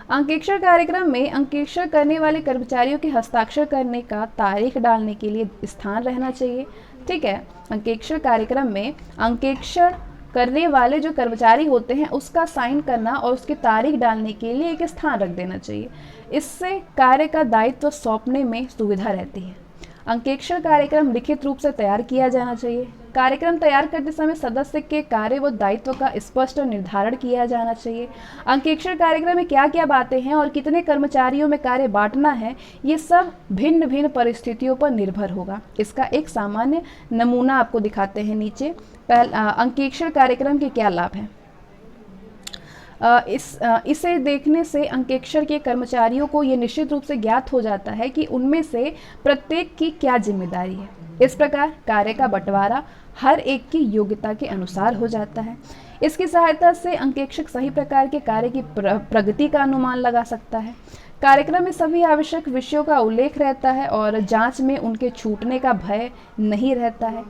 [SPEAKER 1] अंकेक्षण कार्यक्रम में अंकेक्षण करने वाले कर्मचारियों के हस्ताक्षर करने का तारीख डालने के लिए स्थान रहना चाहिए। ठीक है, अंकेक्षण कार्यक्रम में अंकेक्षण करने वाले जो कर्मचारी होते हैं उसका साइन करना और उसकी तारीख डालने के लिए एक स्थान रख देना चाहिए। इससे कार्य का दायित्व सौंपने में सुविधा रहती है। अंकेक्षण कार्यक्रम लिखित रूप से तैयार किया जाना चाहिए। कार्यक्रम तैयार करते समय सदस्य के कार्य व दायित्व का स्पष्ट निर्धारण किया जाना चाहिए। अंकेक्षण कार्यक्रम में क्या क्या बातें हैं और कितने कर्मचारियों में कार्य बांटना है, ये सब भिन्न भिन्न परिस्थितियों पर निर्भर होगा। इसका एक सामान्य नमूना आपको दिखाते हैं नीचे। अंकेक्षण कार्यक्रम के क्या लाभ हैं। इसे देखने से अंकेक्षण के कर्मचारियों को ये निश्चित रूप से ज्ञात हो जाता है कि उनमें से प्रत्येक की क्या जिम्मेदारी है। इस प्रकार कार्य का बंटवारा हर एक की योग्यता के अनुसार हो जाता है। इसकी सहायता से अंकेक्षक सही प्रकार के कार्य की प्रगति का अनुमान लगा सकता है। कार्यक्रम में सभी आवश्यक विषयों का उल्लेख रहता है और जांच में उनके छूटने का भय नहीं रहता है।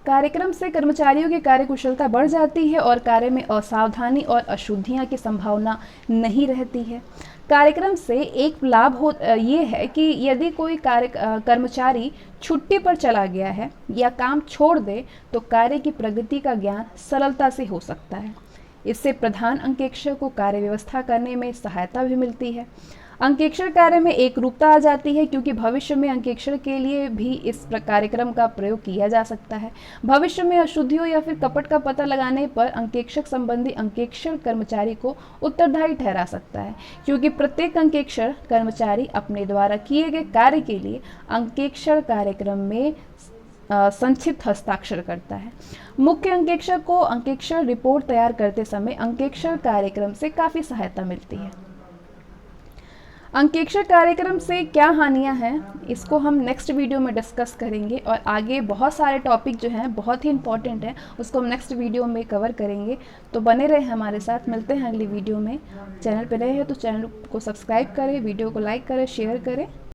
[SPEAKER 1] कार्यक्रम से कर्मचारियों की कार्यकुशलता बढ़ जाती है और कार्य में असावधानी और अशुद्धियां की संभावना नहीं रहती है। कार्यक्रम से एक लाभ ये है कि यदि कोई कर्मचारी छुट्टी पर चला गया है या काम छोड़ दे तो कार्य की प्रगति का ज्ञान सरलता से हो सकता है। इससे प्रधान अंकेक्षक को कार्य व्यवस्था करने में सहायता भी मिलती है। अंकेक्षण कार्य में एक रूपता आ जाती है क्योंकि भविष्य में अंकेक्षण के लिए भी इस कार्यक्रम का प्रयोग किया जा सकता है। भविष्य में अशुद्धियों या फिर कपट का पता लगाने पर अंकेक्षक संबंधी अंकेक्षण कर्मचारी को उत्तरदायी ठहरा सकता है, क्योंकि प्रत्येक अंकेक्षण कर्मचारी अपने द्वारा किए गए कार्य के लिए अंकेक्षण कार्यक्रम में संक्षिप्त हस्ताक्षर करता है। मुख्य अंकेक्षक को अंकेक्षण रिपोर्ट तैयार करते समय अंकेक्षण कार्यक्रम से काफ़ी सहायता मिलती है। अंकेक्षण कार्यक्रम से क्या हानियां हैं, इसको हम नेक्स्ट वीडियो में डिस्कस करेंगे और आगे बहुत सारे टॉपिक जो हैं बहुत ही इंपॉर्टेंट हैं, उसको हम नेक्स्ट वीडियो में कवर करेंगे। तो बने रहे हमारे साथ, मिलते हैं अगली वीडियो में। चैनल पर नए हैं तो चैनल को सब्सक्राइब करें, वीडियो को लाइक करें, शेयर करें।